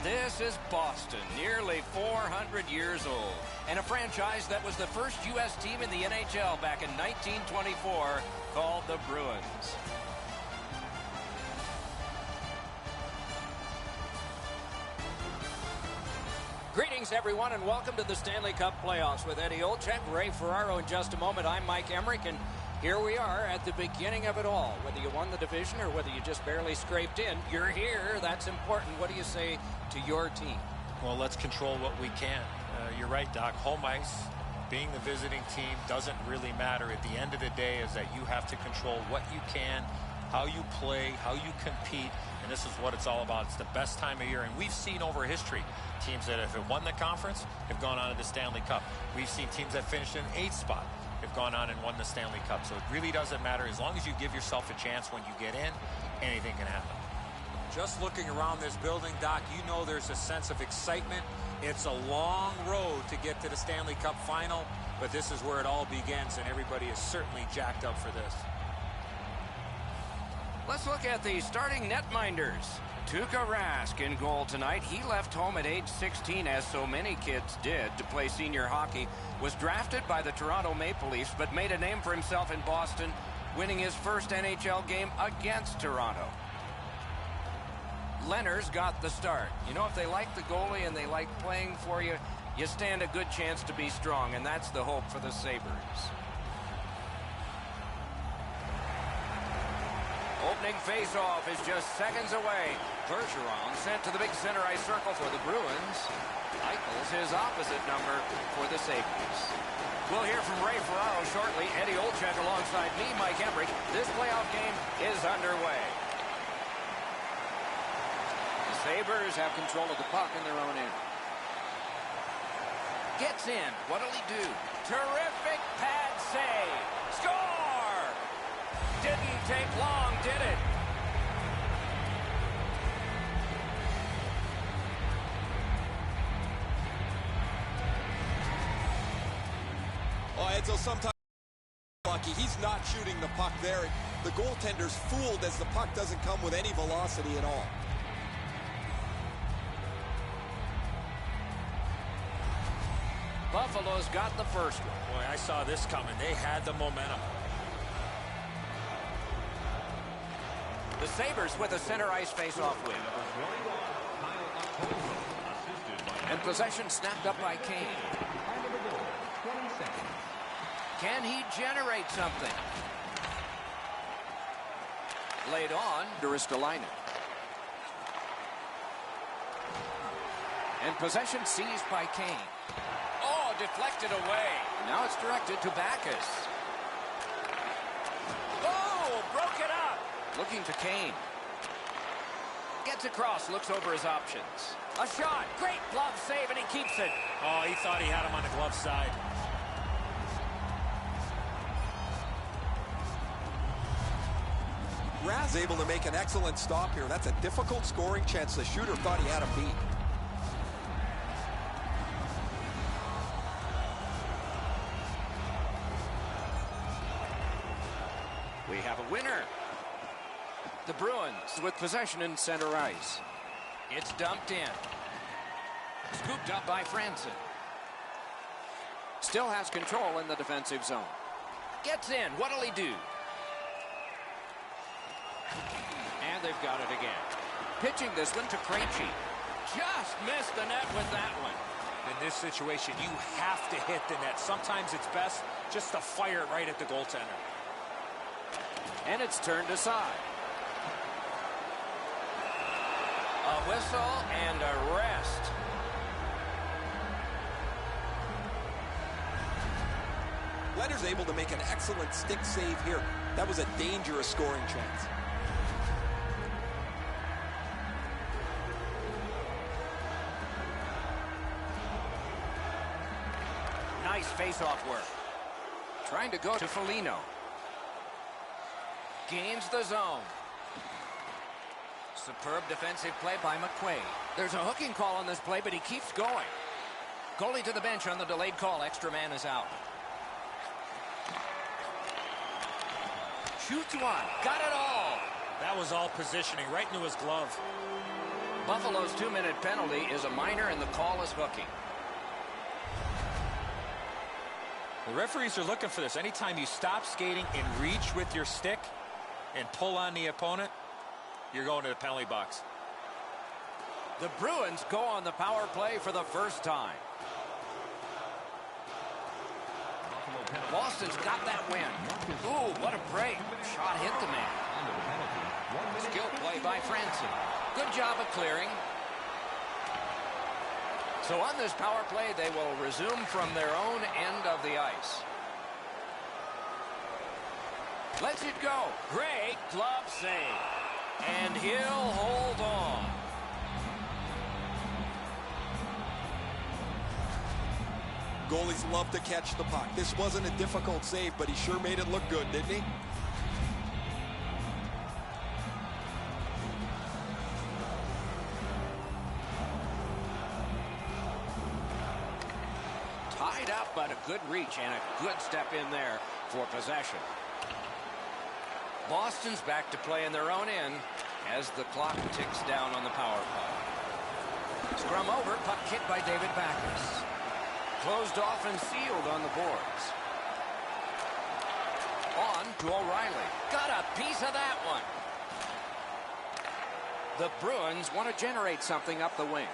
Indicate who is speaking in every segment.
Speaker 1: This is Boston, nearly 400 years old, and a franchise that was the first U.S. team in the NHL back in 1924, called the Bruins. Greetings, everyone, and welcome to the Stanley Cup playoffs with Eddie Olczyk, Ray Ferraro in just a moment. I'm Mike Emmerich, and here we are at the beginning of it all. Whether you won the division or whether you just barely scraped in, you're here. That's important. What do you say to your team?
Speaker 2: Well, let's control what we can. You're right, Doc. Home ice, being the visiting team, doesn't really matter. At the end of the day is that you have to control what you can, how you play, how you compete, and this is what it's all about. It's the best time of year, and we've seen over history teams that have won the conference have gone on to the Stanley Cup. We've seen teams that finished in 8th spot have gone on and won the Stanley Cup. So it really doesn't matter. As long as you give yourself a chance when you get in, anything can happen.
Speaker 3: Just looking around this building, Doc, you know there's a sense of excitement. It's a long road to get to the Stanley Cup final, but this is where it all begins, and everybody is certainly jacked up for this.
Speaker 1: Let's look at the starting netminders. Tuukka Rask in goal tonight. He left home at age 16, as so many kids did, to play senior hockey. Was drafted by the Toronto Maple Leafs, but made a name for himself in Boston, winning his first NHL game against Toronto. Leonard's got the start. You know, if they like the goalie and they like playing for you, you stand a good chance to be strong, and that's the hope for the Sabres. Opening face-off is just seconds away. Bergeron sent to the big center ice circle for the Bruins. Eichel's his opposite number for the Sabres. We'll hear from Ray Ferraro shortly. Eddie Olczyk alongside me, Mike Emmerich. This playoff game is underway. The Sabres have control of the puck in their own end. Gets in. What'll he do? Terrific pad save. Score! Didn't take long, did it?
Speaker 4: Oh, Edzo, sometimes lucky. He's not shooting the puck there. The goaltender's fooled as the puck doesn't come with any velocity at all.
Speaker 1: Buffalo's got the first one.
Speaker 3: Boy, I saw this coming. They had the momentum.
Speaker 1: The Sabres with a center ice face-off win. And possession snapped up by Kane. Can he generate something? Laid on to Ristolainen. And possession seized by Kane. Oh, deflected away. Now it's directed to Backus. Oh, broke it up. Looking to Kane. Gets across, looks over his options. A shot, great glove save, and he keeps it.
Speaker 3: Oh, he thought he had him on the glove side.
Speaker 4: Rask able to make an excellent stop here. That's a difficult scoring chance. The shooter thought he had him beat.
Speaker 1: We have a winner. The Bruins with possession in center ice. It's dumped in. Scooped up by Franson. Still has control in the defensive zone. Gets in. What'll he do? And they've got it again. Pitching this one to Krejci. Just missed the net with that one.
Speaker 3: In this situation, you have to hit the net. Sometimes it's best just to fire it right at the goaltender.
Speaker 1: And it's turned aside. A whistle and a rest.
Speaker 4: Leonard's able to make an excellent stick save here. That was a dangerous scoring chance.
Speaker 1: Nice face-off work. Trying to go to Foligno. Gains the zone. Superb defensive play by McQuaid. There's a hooking call on this play, but he keeps going. Goalie to the bench on the delayed call. Extra man is out. Shoots one. Got it all.
Speaker 3: That was all positioning right into his glove.
Speaker 1: Buffalo's 2-minute penalty is a minor, and the call is hooking.
Speaker 3: The referees are looking for this. Anytime you stop skating and reach with your stick and pull on the opponent, you're going to the penalty box.
Speaker 1: The Bruins go on the power play for the first time. Boston's got that win. Ooh, what a break. Shot hit the man. Skill play by Franson. Good job of clearing. So on this power play, they will resume from their own end of the ice. Lets it go. Great glove save. And he'll hold on.
Speaker 4: Goalies love to catch the puck. This wasn't a difficult save, but he sure made it look good, didn't he?
Speaker 1: Tied up, but a good reach and a good step in there for possession. Boston's back to play in their own end as the clock ticks down on the power play. Scrum over, puck kicked by David Backes. Closed off and sealed on the boards. On to O'Reilly. Got a piece of that one. The Bruins want to generate something up the wing.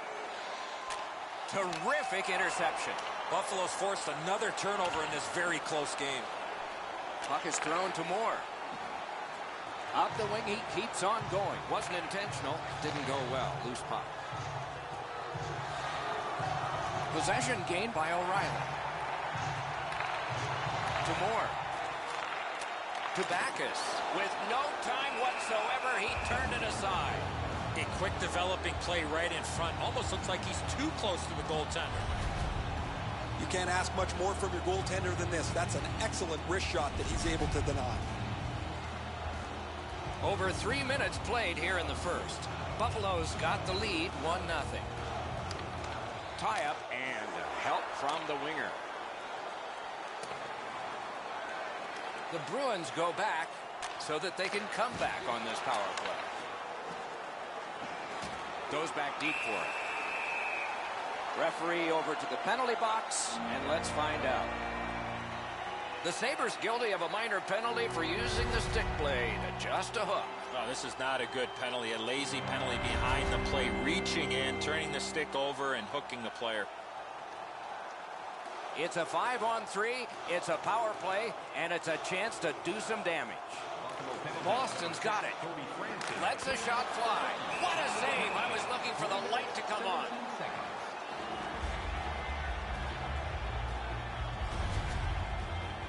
Speaker 1: Terrific interception.
Speaker 3: Buffalo's forced another turnover in this very close game.
Speaker 1: Puck is thrown to Moore. Up the wing, he keeps on going. Wasn't intentional. Didn't go well. Loose puck. Possession gained by O'Reilly. To Moore. To Backes. With no time whatsoever, he turned it aside.
Speaker 3: A quick developing play right in front. Almost looks like he's too close to the goaltender.
Speaker 4: You can't ask much more from your goaltender than this. That's an excellent wrist shot that he's able to deny.
Speaker 1: Over 3 minutes played here in the first. Buffalo's got the lead, 1-0. Tie-up and help from the winger. The Bruins go back so that they can come back on this power play. Goes back deep for it. Referee over to the penalty box, and let's find out. The Sabres guilty of a minor penalty for using the stick blade. Just a hook.
Speaker 3: Oh, this is not a good penalty. A lazy penalty behind the play. Reaching in, turning the stick over, and hooking the player.
Speaker 1: It's a 5-on-3. It's a power play, and it's a chance to do some damage. Boston's got it. Lets a shot fly. What a save. I was looking for the light to come on.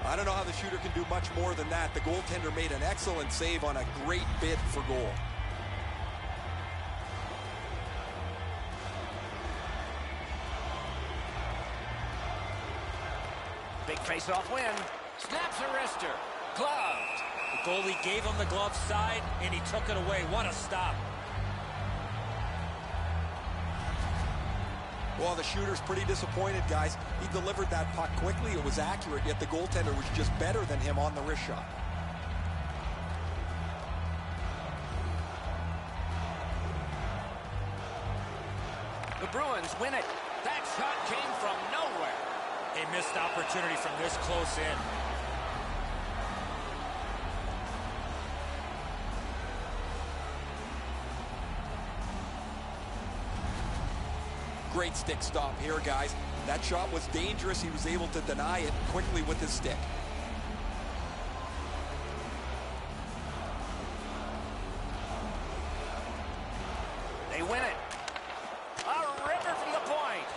Speaker 4: I don't know how the shooter can do much more than that. The goaltender made an excellent save on a great bid for goal.
Speaker 1: Big face-off win. Snaps a wrister. Gloved.
Speaker 3: The goalie gave him the glove side, and he took it away. What a stop.
Speaker 4: Well, the shooter's pretty disappointed, guys. He delivered that puck quickly. It was accurate, yet the goaltender was just better than him on the wrist shot.
Speaker 1: The Bruins win it. That shot came from nowhere.
Speaker 3: A missed opportunity from this close in.
Speaker 4: Great stick stop here, guys. That shot was dangerous. He was able to deny it quickly with his stick.
Speaker 1: They win it. A ripper from the point.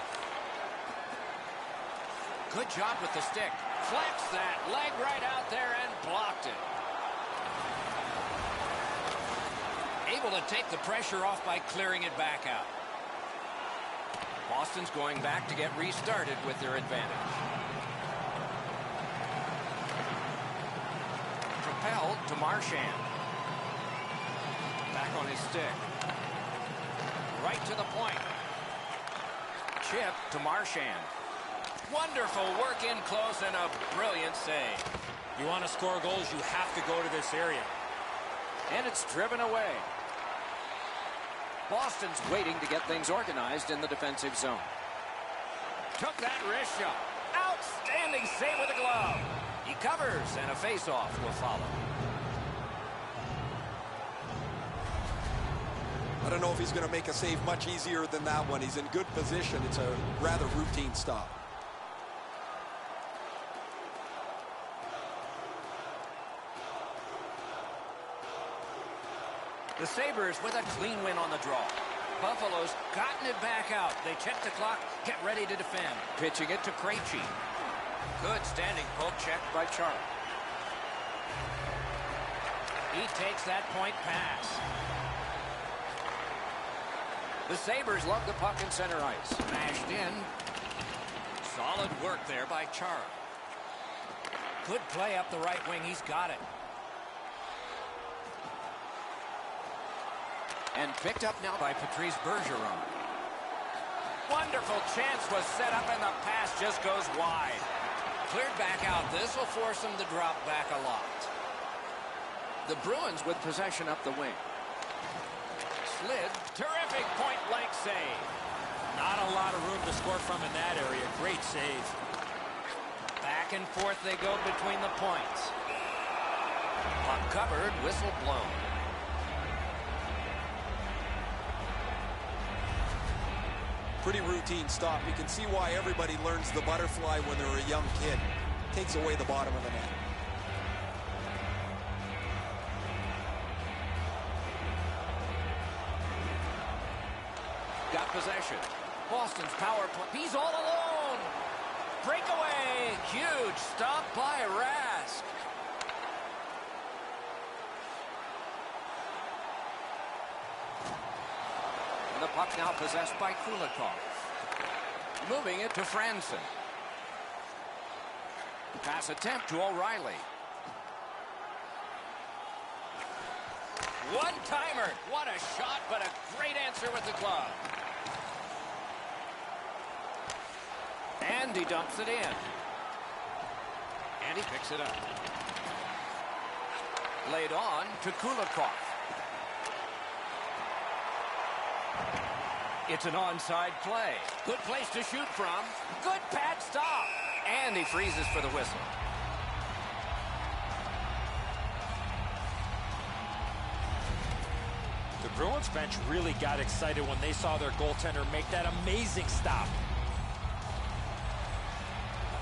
Speaker 1: Good job with the stick. Flexed that leg right out there and blocked it. Able to take the pressure off by clearing it back out. Boston's going back to get restarted with their advantage. Propelled to Marchand. Back on his stick. Right to the point. Chip to Marchand. Wonderful work in close and a brilliant save.
Speaker 3: You want to score goals, you have to go to this area.
Speaker 1: And it's driven away. Boston's waiting to get things organized in the defensive zone. Took that wrist shot. Outstanding save with a glove. He covers, and a face-off will follow.
Speaker 4: I don't know if he's going to make a save much easier than that one. He's in good position. It's a rather routine stop.
Speaker 1: The Sabres with a clean win on the draw. Buffalo's gotten it back out. They check the clock, get ready to defend. Pitching it to Krejci. Good standing poke check by Chara. He takes that point pass. The Sabres love the puck in center ice. Smashed in. Solid work there by Chara. Good play up the right wing. He's got it. And picked up now by Patrice Bergeron. Wonderful chance was set up, and the pass just goes wide. Cleared back out. This will force him to drop back a lot. The Bruins with possession up the wing. Slid. Terrific point-blank save.
Speaker 3: Not a lot of room to score from in that area. Great save.
Speaker 1: Back and forth they go between the points. Puck covered, whistle blown.
Speaker 4: Pretty routine stop. You can see why everybody learns the butterfly when they're a young kid. Takes away the bottom of the net.
Speaker 1: Got possession. Boston's power play. He's all alone. Breakaway. Huge stop by Rask. The puck now possessed by Kulikov. Moving it to Franson. Pass attempt to O'Reilly. One-timer. What a shot, but a great answer with the glove. And he dumps it in. And he picks it up. Laid on to Kulikov. It's an onside play. Good place to shoot from. Good pad stop. And he freezes for the whistle.
Speaker 3: The Bruins bench really got excited when they saw their goaltender make that amazing stop.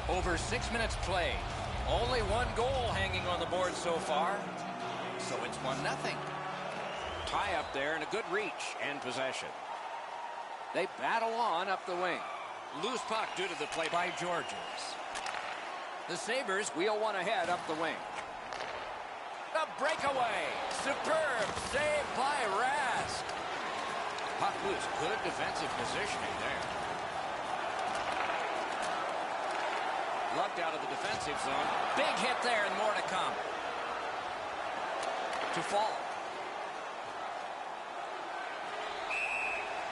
Speaker 1: Over 6 minutes played. Only one goal hanging on the board so far. So it's 1-0. Tie up there and a good reach and possession. They battle on up the wing. Loose puck due to the play by Georges. The Sabres wheel one ahead up the wing. A breakaway. Superb save by Rask. Puck loose. Good defensive positioning there. Lugged out of the defensive zone. Big hit there and more to come. To fall.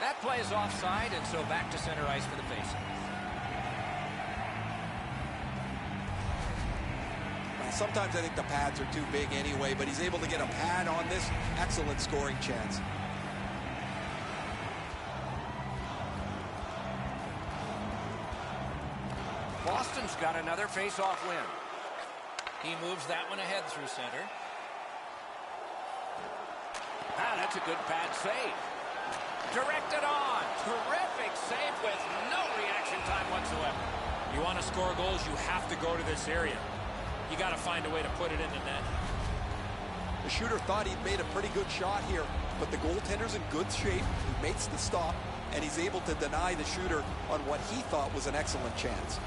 Speaker 1: That play is offside, and so back to center ice for the faceoff.
Speaker 4: Sometimes I think the pads are too big anyway, but he's able to get a pad on this. Excellent scoring chance.
Speaker 1: Boston's got another face-off win. He moves that one ahead through center. Ah, that's a good pad save. Directed on. Terrific save with no reaction time whatsoever.
Speaker 3: You want to score goals, you have to go to this area. You got to find a way to put it in the net.
Speaker 4: The shooter thought he'd made a pretty good shot here, but the goaltender's in good shape. He makes the stop, and he's able to deny the shooter on what he thought was an excellent chance.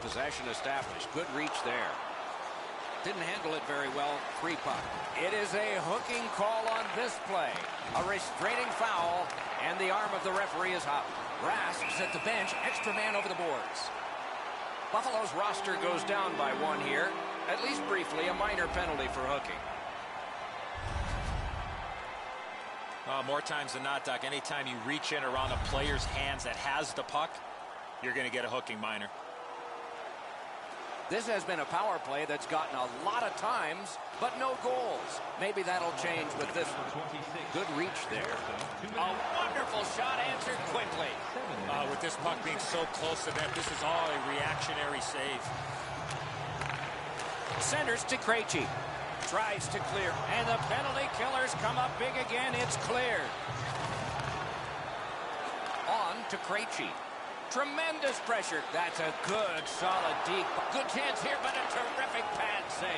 Speaker 1: Possession established. Good reach there. Didn't handle it very well. Free puck. It is a hooking call on this play. A restraining foul, and the arm of the referee is out. Rask's at the bench. Extra man over the boards. Buffalo's roster goes down by one here. At least briefly, a minor penalty for hooking.
Speaker 3: More times than not, Doc, anytime you reach in around a player's hands that has the puck, you're going to get a hooking minor.
Speaker 1: This has been a power play that's gotten a lot of times, but no goals. Maybe that'll change with this one. Good reach there. A wonderful shot answered quickly.
Speaker 3: With this puck being so close to net, this is all a reactionary save.
Speaker 1: Centers to Krejci. Tries to clear, and the penalty killers come up big again. It's cleared. On to Krejci. Tremendous pressure. That's a good, solid, deep. Good chance here, but a terrific pad save.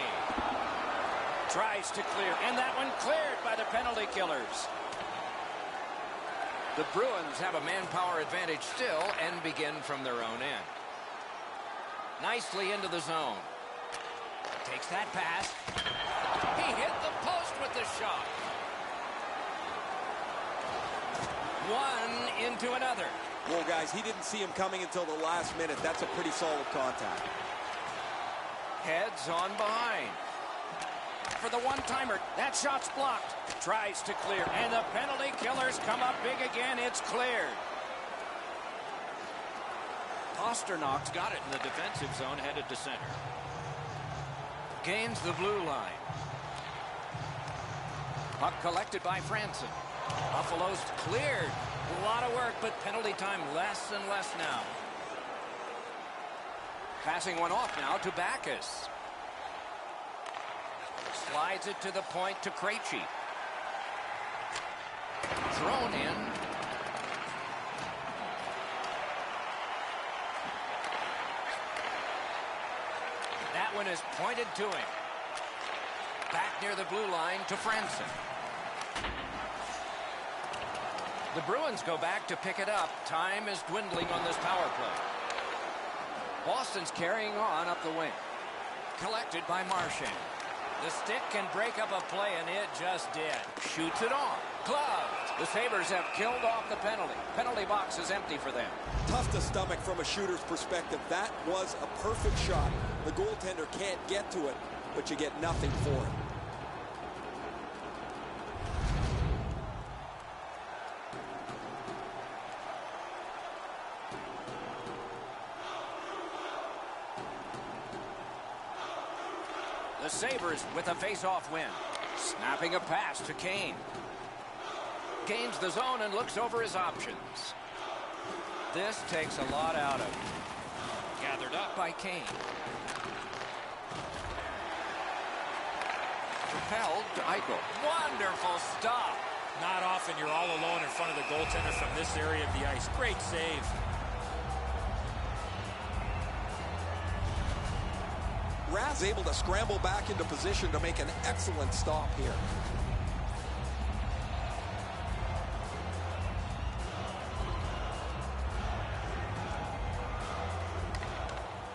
Speaker 1: Tries to clear, and that one cleared by the penalty killers. The Bruins have a manpower advantage still and begin from their own end. Nicely into the zone. Takes that pass. He hit the post with the shot. One into another.
Speaker 4: Well, guys, he didn't see him coming until the last minute. That's a pretty solid contact.
Speaker 1: Heads on behind. For the one-timer, that shot's blocked. Tries to clear, and the penalty killers come up big again. It's cleared. Pasternak's got it in the defensive zone, headed to center. Gains the blue line. Puck collected by Franson. Buffalo's cleared. A lot of work, but penalty time less and less now. Passing one off now to Backus. Slides it to the point to Krejci. Thrown in. That one is pointed to him. Back near the blue line to Franson. The Bruins go back to pick it up. Time is dwindling on this power play. Boston's carrying on up the wing. Collected by Marchand. The stick can break up a play, and it just did. Shoots it on. Gloved. The Sabres have killed off the penalty. Penalty box is empty for them.
Speaker 4: Tough to stomach from a shooter's perspective. That was a perfect shot. The goaltender can't get to it, but you get nothing for it.
Speaker 1: The Sabres with a face-off win. Snapping a pass to Kane. Gains the zone and looks over his options. This takes a lot out of him. Gathered up by Kane. Propelled to Eichel. Wonderful stop.
Speaker 3: Not often you're all alone in front of the goaltender from this area of the ice. Great save.
Speaker 4: Raz able to scramble back into position to make an excellent stop here.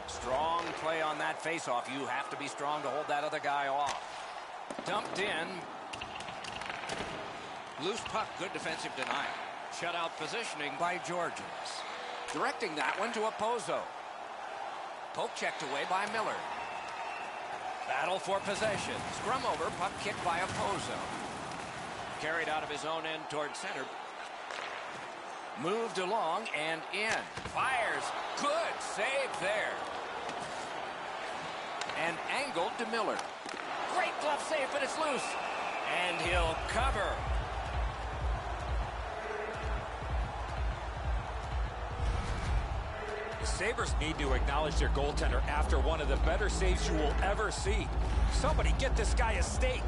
Speaker 1: Strong play on that faceoff. You have to be strong to hold that other guy off. Dumped in. Loose puck, good defensive denial. Shutout positioning by Georgians. Directing that one to Opozo. Poke checked away by Miller. Battle for possession. Scrum over, puck kicked by Opozo. Carried out of his own end toward center. Moved along and in. Fires. Good save there. And angled to Miller. Great glove save, but it's loose. And he'll cover.
Speaker 3: The Sabres need to acknowledge their goaltender after one of the better saves you will ever see. Somebody get this guy a steak.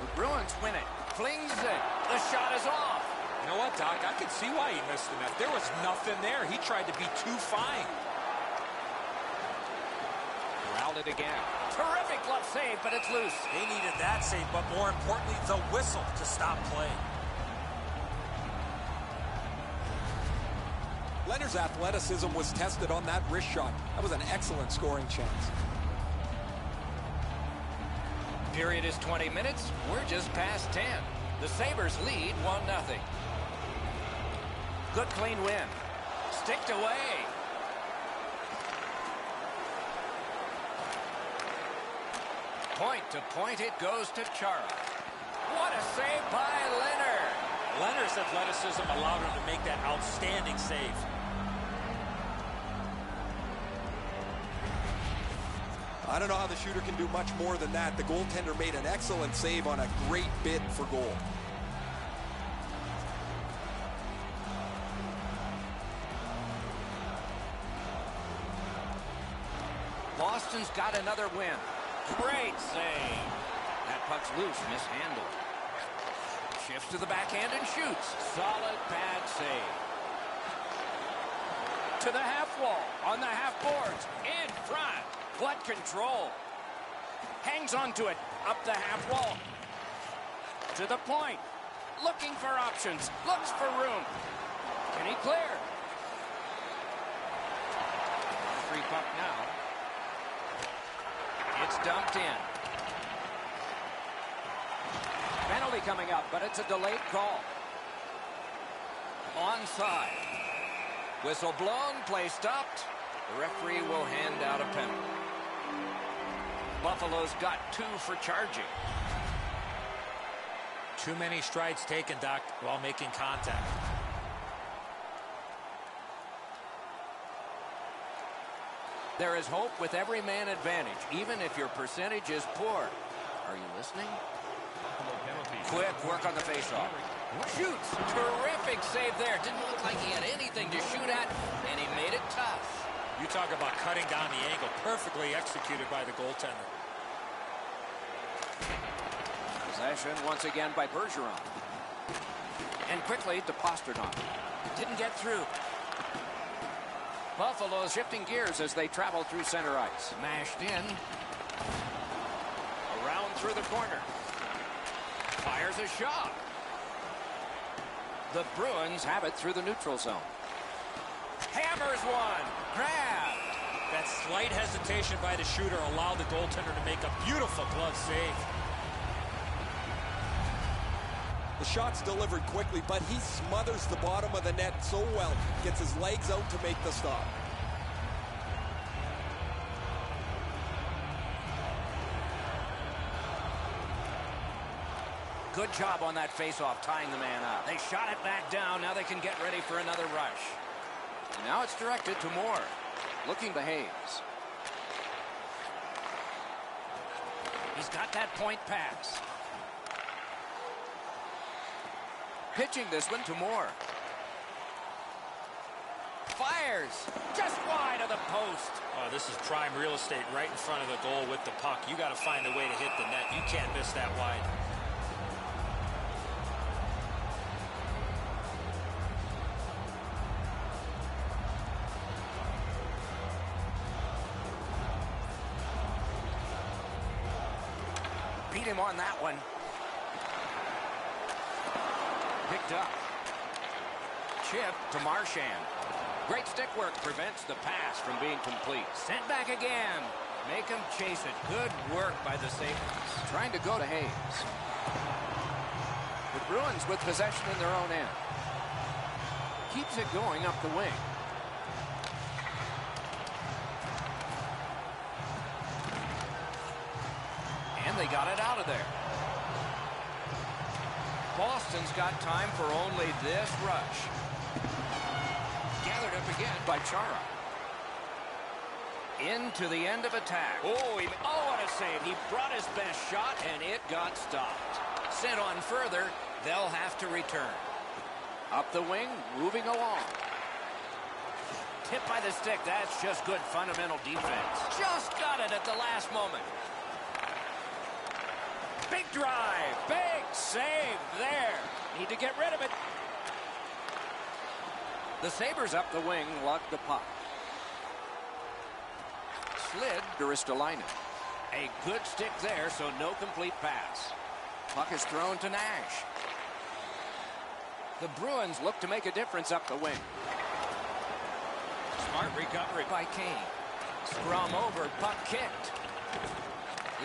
Speaker 1: The Bruins win it. Flings it. The shot is off.
Speaker 3: You know what, Doc? I can see why he missed the net. There was nothing there. He tried to be too fine.
Speaker 1: Routed again. Terrific glove save, but it's loose.
Speaker 3: They needed that save, but more importantly, the whistle to stop play.
Speaker 4: Leonard's athleticism was tested on that wrist shot. That was an excellent scoring chance.
Speaker 1: Period is 20 minutes. We're just past 10. The Sabres lead 1-0. Good clean win. Sticked away. Point to point it goes to Chara. What a save by Leonard.
Speaker 3: Leonard's athleticism allowed him to make that outstanding save.
Speaker 4: I don't know how the shooter can do much more than that. The goaltender made an excellent save on a great bid for goal.
Speaker 1: Boston's got another win. Great save. That puck's loose, mishandled. Shifts to the backhand and shoots. Solid pad save. To the half wall, on the half boards, in front. What control. Hangs onto it, up the half wall. To the point. Looking for options, looks for room. Can he clear? Free puck now. It's dumped in. Penalty coming up, but it's a delayed call. Onside. Whistle blown, play stopped. The referee will hand out a penalty. Buffalo's got 2 for charging.
Speaker 3: Too many strides taken, Doc, while making contact.
Speaker 1: There is hope with every man advantage, even if your percentage is poor. Are you listening? Quick work on the faceoff. Shoots. Terrific save there. Didn't look like he had anything to shoot at, and he made it tough.
Speaker 3: You talk about cutting down the angle. Perfectly executed by the goaltender.
Speaker 1: Possession once again by Bergeron. And quickly to Pasternak. Didn't get through. Buffalo shifting gears as they travel through center ice. Mashed in. Around through the corner. Fires a shot. The Bruins have it through the neutral zone. Hammers one. Grabbed.
Speaker 3: That slight hesitation by the shooter allowed the goaltender to make a beautiful glove save.
Speaker 4: The shot's delivered quickly, but he smothers the bottom of the net so well. Gets his legs out to make the stop.
Speaker 1: Good job on that faceoff, tying the man up. They shot it back down. Now they can get ready for another rush. And now it's directed to Moore. Looking to Hayes. He's got that point pass. Pitching this one to Moore. Fires. Just wide of the post.
Speaker 3: Oh, this is prime real estate right in front of the goal with the puck. You got to find a way to hit the net. You can't miss that wide.
Speaker 1: Beat him on that one. Picked up. Chip to Marchand. Great stick work prevents the pass from being complete. Sent back again. Make him chase it. Good work by the Sabres. Trying to go to Hayes. The Bruins with possession in their own end. Keeps it going up the wing. And they got it out of there. Boston's got time for only this rush. Gathered up again by Chara. Into the end of attack. Oh, what a save. He brought his best shot, and it got stopped. Sent on further, they'll have to return. Up the wing, moving along. Tipped by the stick. That's just good fundamental defense. Just got it at the last moment. Big drive. Big save there. Need to get rid of it. The Sabres up the wing lugged the puck. Slid to Ristolainen. A good stick there, so no complete pass. Puck is thrown to Nash. The Bruins look to make a difference up the wing. Smart recovery by Kane. Scrum over, puck kicked.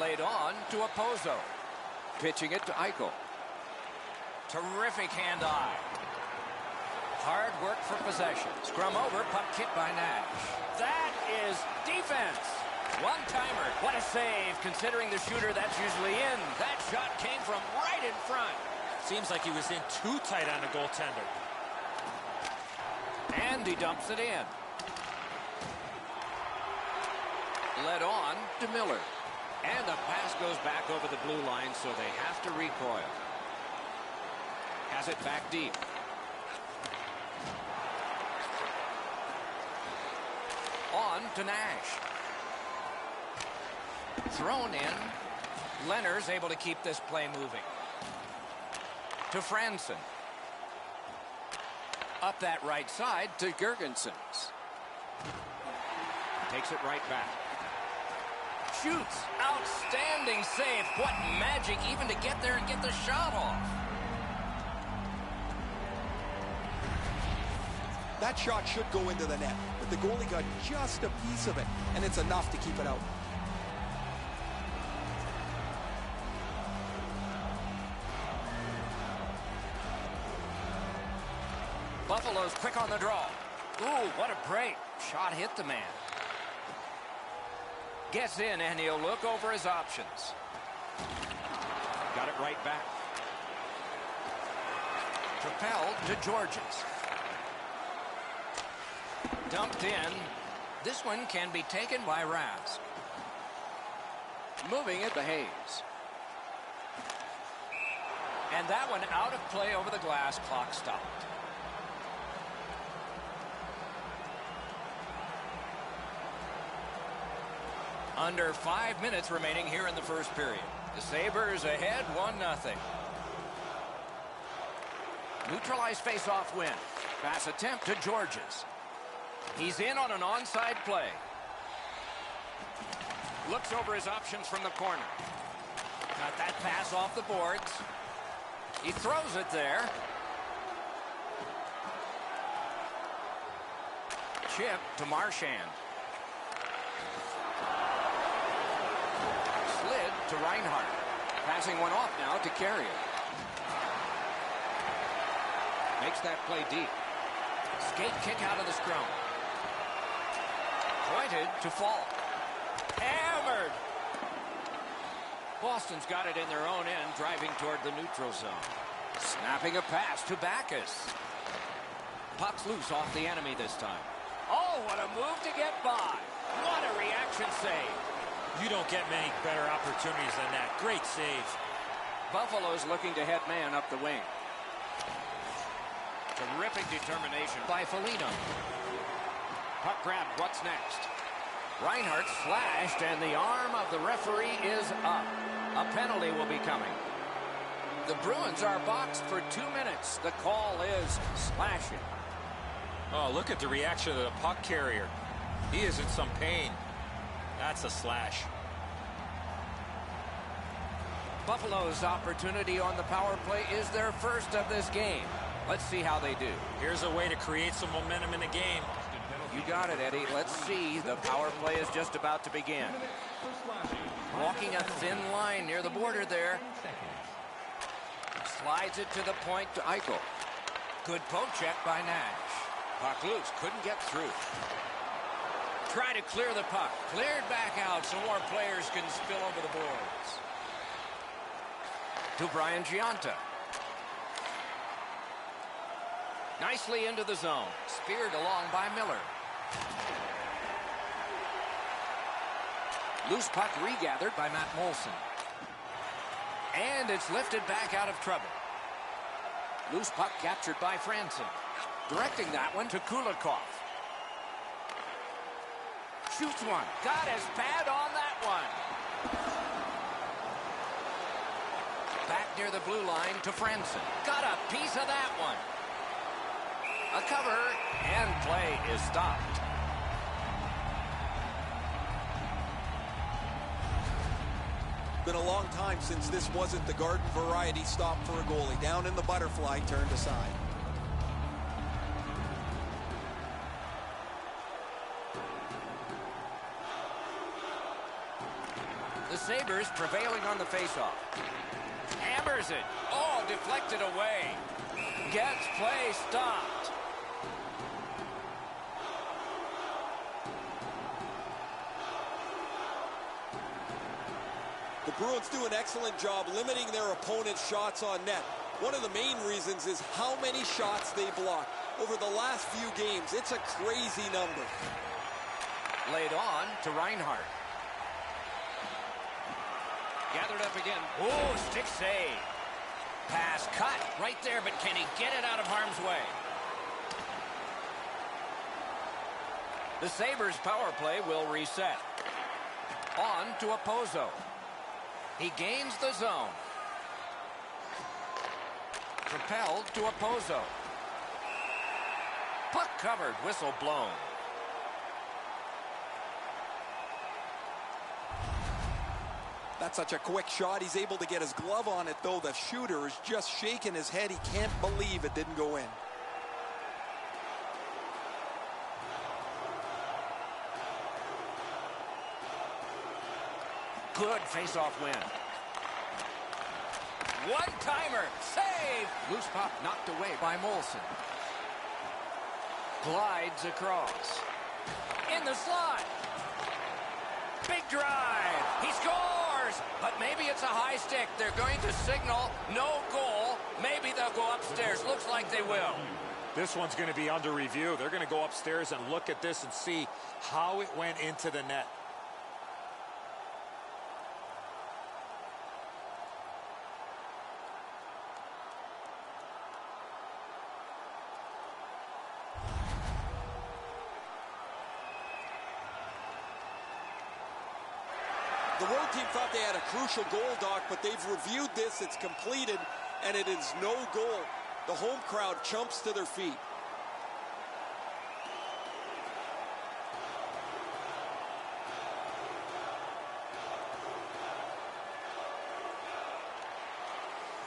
Speaker 1: Laid on to Opposo. Pitching it to Eichel. Terrific hand-eye. Hard work for possession. Scrum over, puck kicked by Nash. That is defense. One-timer. What a save, considering the shooter that's usually in. That shot came from right in front.
Speaker 3: Seems like he was in too tight on the goaltender.
Speaker 1: And he dumps it in. Led on to Miller. And the pass goes back over the blue line, so they have to recoil. Has it back deep. On to Nash. Thrown in. Leonard's able to keep this play moving. To Franson. Up that right side to Gergensons. Takes it right back. Shoots. Outstanding save. What magic even to get there and get the shot off.
Speaker 4: That shot should go into the net, but the goalie got just a piece of it, and it's enough to keep it out.
Speaker 1: Buffalo's quick on the draw. Ooh, what a break. Shot hit the man. Gets in, and he'll look over his options. Got it right back. Propelled to Georges. Dumped in. This one can be taken by Rask. Moving it to Hayes. And that one out of play over the glass. Clock stopped. Under 5 minutes remaining here in the first period. The Sabres ahead 1-0. Neutralized face-off win. Pass attempt to Georges. He's in on an onside play. Looks over his options from the corner. Got that pass off the boards. He throws it there. Chip to Marchand. Slid to Reinhart. Passing one off now to Carrier. Makes that play deep. Skate kick out of the scrum. Pointed to Falk. Hammered. Boston's got it in their own end, driving toward the neutral zone. Snapping a pass to Backus. Puck's loose off the enemy this time. Oh, what a move to get by. What a reaction save.
Speaker 3: You don't get many better opportunities than that. Great save.
Speaker 1: Buffalo's looking to head man up the wing. Terrific determination by Foligno. Puck grab, what's next? Reinhart slashed, and the arm of the referee is up. A penalty will be coming. The Bruins are boxed for 2 minutes. The call is slashing.
Speaker 3: Oh, look at the reaction of the puck carrier. He is in some pain. That's a slash.
Speaker 1: Buffalo's opportunity on the power play is their first of this game. Let's see how they do.
Speaker 3: Here's a way to create some momentum in the game.
Speaker 1: You got it, Eddie. Let's see. The power play is just about to begin. Walking a thin line near the border there. Slides it to the point to Eichel. Good poke check by Nash. Puck loose. Couldn't get through. Try to clear the puck. Cleared back out so more players can spill over the boards. To Brian Giunta. Nicely into the zone. Speared along by Miller. Loose puck regathered by Matt Molson. And it's lifted back out of trouble. Loose puck captured by Franson. Directing that one to Kulikov. Shoots one. Got his pad on that one. Back near the blue line to Franson. Got a piece of that one. A cover, and play is stopped.
Speaker 4: Been a long time since this wasn't the garden variety stop for a goalie. Down in the butterfly, turned aside.
Speaker 1: The Sabres prevailing on the faceoff. Hammers it. Oh, deflected away. Gets play stopped.
Speaker 4: The Bruins do an excellent job limiting their opponent's shots on net. One of the main reasons is how many shots they block. Over the last few games, it's a crazy number.
Speaker 1: Laid on to Reinhart. Gathered up again. Oh, stick save. Pass cut right there, but can he get it out of harm's way? The Sabres power play will reset. On to Opposo. He gains the zone. Propelled to Opposo. Puck covered, whistle blown.
Speaker 4: That's such a quick shot. He's able to get his glove on it, though. The shooter is just shaking his head. He can't believe it didn't go in.
Speaker 1: Good face-off win. One-timer. Save. Loose puck knocked away by Molson. Glides across. In the slot. Big drive. He scores. But maybe it's a high stick. They're going to signal no goal. Maybe they'll go upstairs. Looks like they will.
Speaker 3: This one's going to be under review. They're going to go upstairs and look at this and see how it went into the net.
Speaker 4: The road team thought they had a crucial goal, Doc, but they've reviewed this. It's completed, and it is no goal. The home crowd jumps to their feet.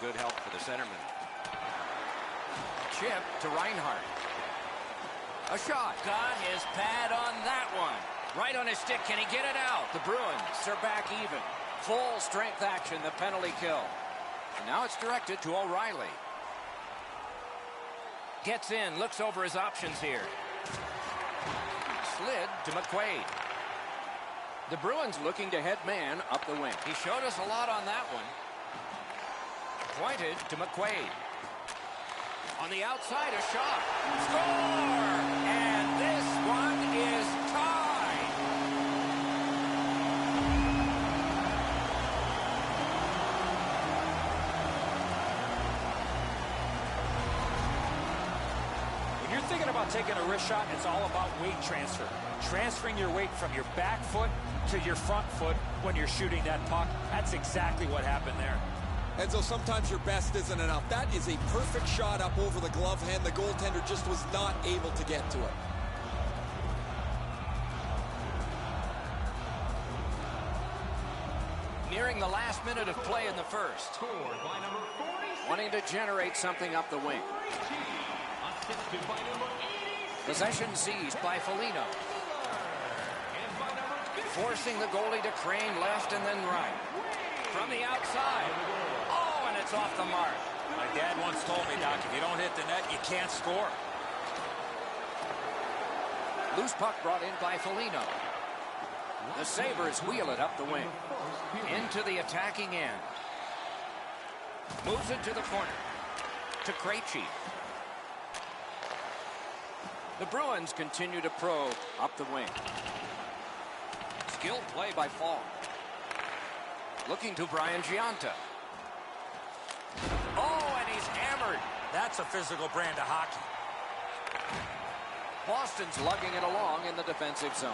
Speaker 1: Good help for the centerman. Chip to Reinhart. A shot. Got his pad on that one. Right on his stick. Can he get it out? The Bruins are back even. Full strength action, the penalty kill. And now it's directed to O'Reilly. Gets in, looks over his options here. Slid to McQuaid. The Bruins looking to head man up the wing. He showed us a lot on that one. Pointed to McQuaid. On the outside, a shot. Score! And this one is tied.
Speaker 3: When you're thinking about taking a wrist shot, it's all about weight transfer. Transferring your weight from your back foot to your front foot when you're shooting that puck. That's exactly what happened there.
Speaker 4: And so sometimes your best isn't enough. That is a perfect shot up over the glove hand. The goaltender just was not able to get to it.
Speaker 1: Nearing the last minute of play in the first. Wanting to generate something up the wing. Possession seized by Foligno. Forcing the goalie to crane left and then right. From the outside. Oh, and it's off the mark.
Speaker 3: My dad once told me, Doc, if you don't hit the net, you can't score.
Speaker 1: Loose puck brought in by Foligno. The Sabres wheel it up the wing. Into the attacking end. Moves it to the corner. To Krejci. The Bruins continue to probe up the wing. Skilled play by Falk. Looking to Brian Giunta. Oh, and he's hammered.
Speaker 3: That's a physical brand of hockey.
Speaker 1: Boston's lugging it along in the defensive zone.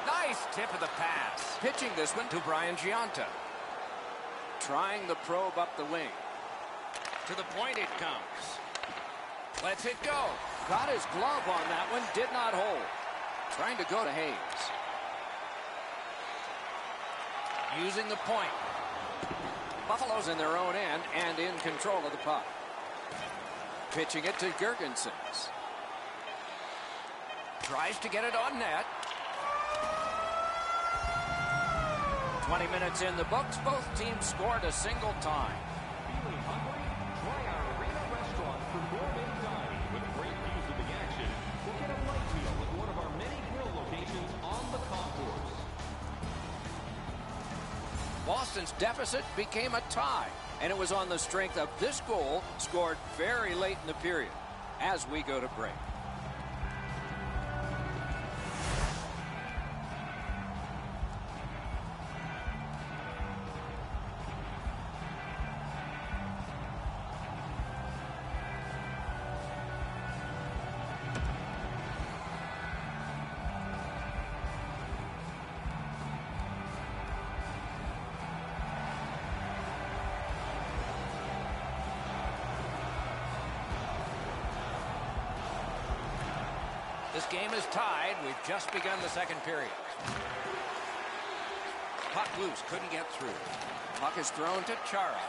Speaker 1: Nice tip of the pass. Pitching this one to Brian Giunta. Trying the probe up the wing. To the point it comes. Lets it go. Got his glove on that one. Did not hold. Trying to go to Hayes. Using the point. Buffalo's in their own end and in control of the puck. Pitching it to Girgensons. Tries to get it on net. 20 minutes in the books. Both teams scored a single time.
Speaker 5: Feeling hungry? Try our Arena restaurant for gourmet dining with great views of the action. Or get a light meal at one of our many grill locations on the concourse.
Speaker 1: Boston's deficit became a tie, and it was on the strength of this goal scored very late in the period as we go to break. This game is tied. We've just begun the second period. Puck loose, couldn't get through. Puck is thrown to Chara.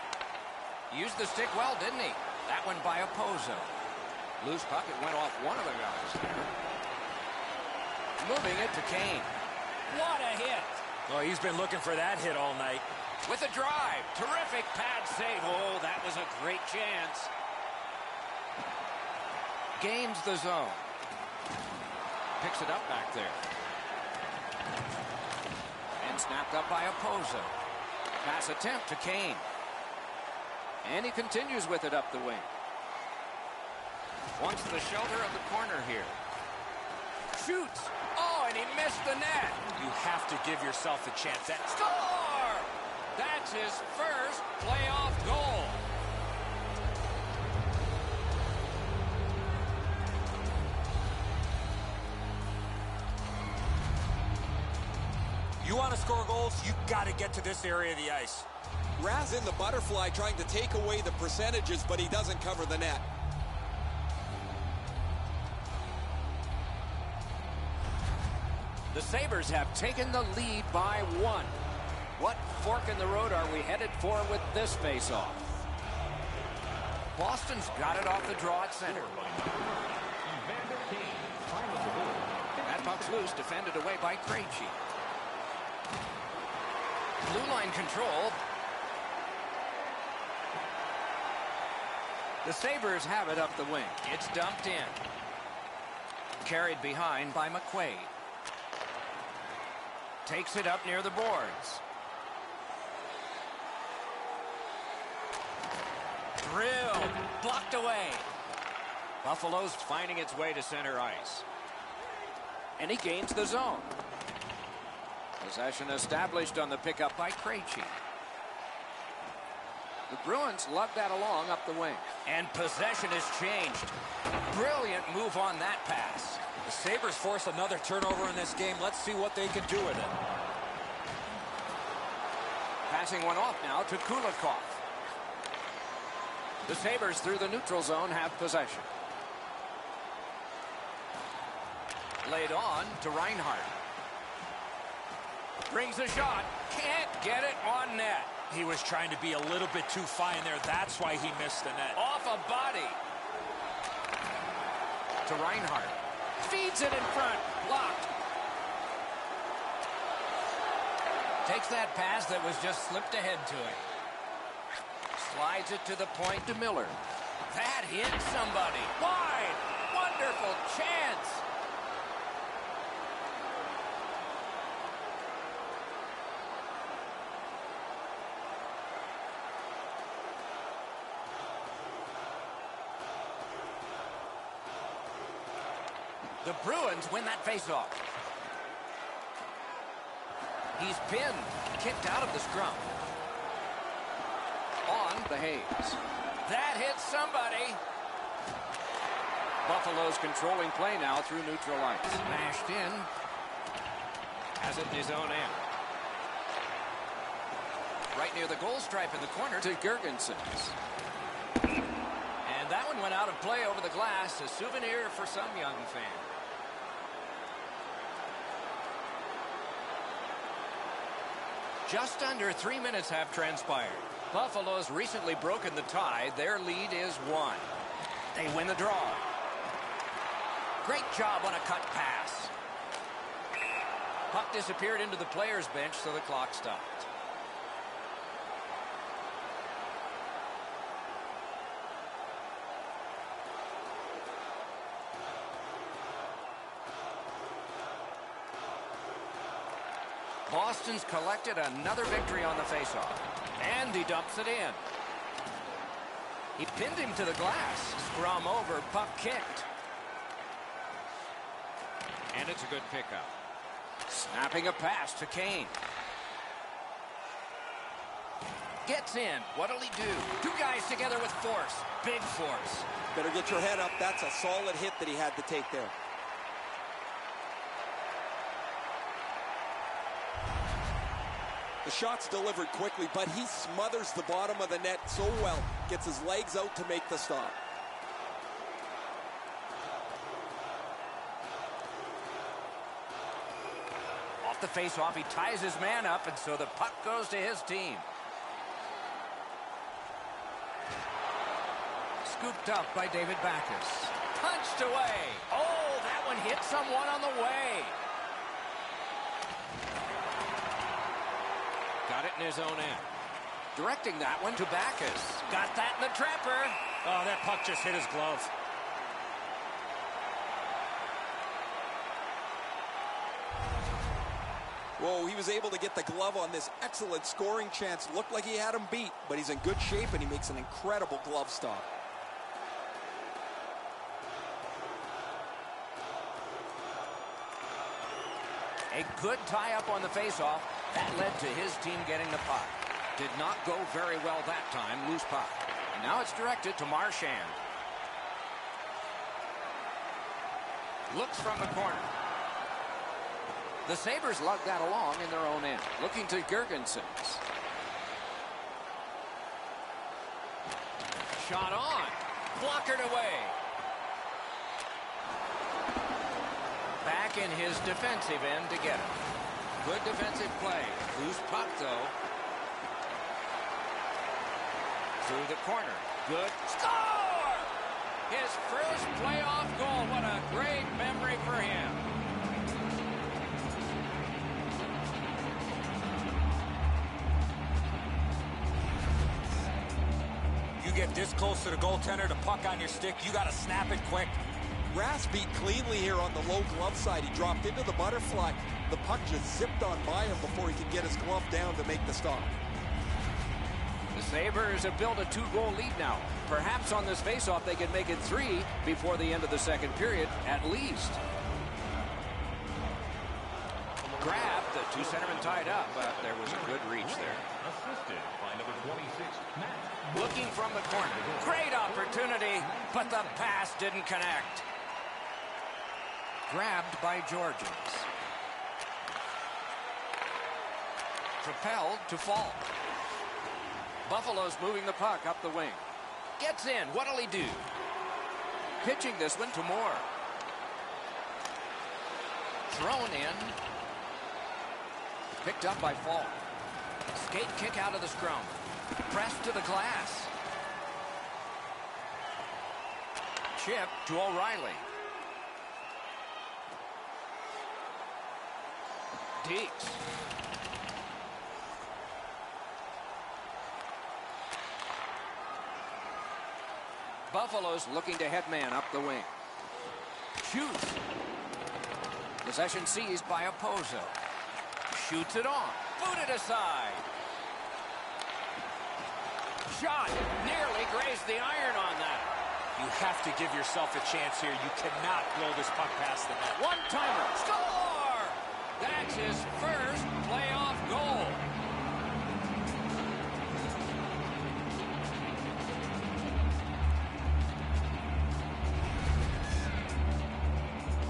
Speaker 1: Used the stick well, didn't he? That one by Opposo. Loose puck, it went off one of the guys there. Moving it to Kane. What a hit!
Speaker 3: Oh, he's been looking for that hit all night.
Speaker 1: With a drive. Terrific pad save. Oh, that was a great chance. Gains the zone. Picks it up back there. And snapped up by Opposo. Pass attempt to Kane. And he continues with it up the wing. Wants the shelter of the corner here. Shoots. Oh, and he missed the net.
Speaker 3: You have to give yourself a chance. That
Speaker 1: Score! That's his first playoff goal.
Speaker 3: You want to score goals, you got to get to this area of the ice.
Speaker 4: Raz in the butterfly trying to take away the percentages, but he doesn't cover the net.
Speaker 1: The Sabres have taken the lead by 1. What fork in the road are we headed for with this face-off? Boston's got it off the draw at center. That puck's loose, defended away by Krejci. Blue line control. The Sabres have it up the wing. It's dumped in. Carried behind by McQuaid. Takes it up near the boards. Drilled. Blocked away. Buffalo's finding its way to center ice. And he gains the zone. Possession established on the pickup by Krejci. The Bruins lug that along up the wing. And possession has changed. Brilliant move on that pass.
Speaker 3: The Sabres force another turnover in this game. Let's see what they can do with it.
Speaker 1: Passing one off now to Kulikov. The Sabres through the neutral zone have possession. Laid on to Reinhart. Brings a shot. Can't get it on net.
Speaker 3: He was trying to be a little bit too fine there. That's why he missed the net.
Speaker 1: Off a body. To Reinhart. Feeds it in front. Blocked. Takes that pass that was just slipped ahead to him. Slides it to the point to Miller. That hit somebody. Wide. Wonderful chance. The Bruins win that faceoff. He's pinned, kicked out of the scrum. On the Hayes. That hits somebody. Buffalo's controlling play now through neutral ice. Smashed in. Has it in his own end. Right near the goal stripe in the corner to Girgensons. And that one went out of play over the glass. A souvenir for some young fan. Just under 3 minutes have transpired. Buffalo's recently broken the tie. Their lead is 1. They win the draw. Great job on a cut pass. Puck disappeared into the players' bench, so the clock stopped. Boston's collected another victory on the faceoff. And he dumps it in. He pinned him to the glass. Scrum over, puck kicked. And it's a good pickup. Snapping a pass to Kane. Gets in. What'll he do? Two guys together with force. Big force.
Speaker 4: Better get your head up. That's a solid hit that he had to take there. The shot's delivered quickly, but he smothers the bottom of the net so well. Gets his legs out to make the stop.
Speaker 1: Off the face-off, he ties his man up, and so the puck goes to his team. Scooped up by David Backes. Punched away. Oh, that one hit someone on the way. Got it in his own end. Directing that one to Backes. Got that in the trapper.
Speaker 3: Oh, that puck just hit his glove.
Speaker 4: Whoa, he was able to get the glove on this excellent scoring chance. Looked like he had him beat, but he's in good shape and he makes an incredible glove stop.
Speaker 1: A good tie-up on the face-off. That led to his team getting the puck. Did not go very well that time. Loose puck. And now it's directed to Marchand. Looks from the corner. The Sabres lug that along in their own end. Looking to Gergensons. Shot on. Blockered away. Back in his defensive end to get it. Good defensive play. Loose puck, though. Through the corner. Good. Score! His first playoff goal. What a great memory for him.
Speaker 3: You get this close to the goaltender, the puck on your stick, you got to snap it quick.
Speaker 4: Rass beat cleanly here on the low glove side. He dropped into the butterfly. The puck just zipped on by him before he could get his glove down to make the stop.
Speaker 1: The Sabres have built a 2-goal lead now. Perhaps on this faceoff they could make it 3 before the end of the second period, at least. Grab, the two centermen tied up, but there was a good reach there.
Speaker 5: Assisted by number 26, Matt.
Speaker 1: Looking from the corner. Great opportunity, but the pass didn't connect. Grabbed by Georgians. Propelled to fall. Buffalo's moving the puck up the wing. Gets in. What'll he do? Pitching this one to Moore. Thrown in. Picked up by Falk. Skate kick out of the scrum. Pressed to the glass. Chip to O'Reilly. Deeks. Buffalo's looking to head man up the wing. Shoots. Possession seized by Opozo. Shoots it on. Booted aside. Shot. Nearly grazed the iron on that.
Speaker 3: You have to give yourself a chance here. You cannot blow this puck past the net.
Speaker 1: One-timer. Score! That's his first playoff goal.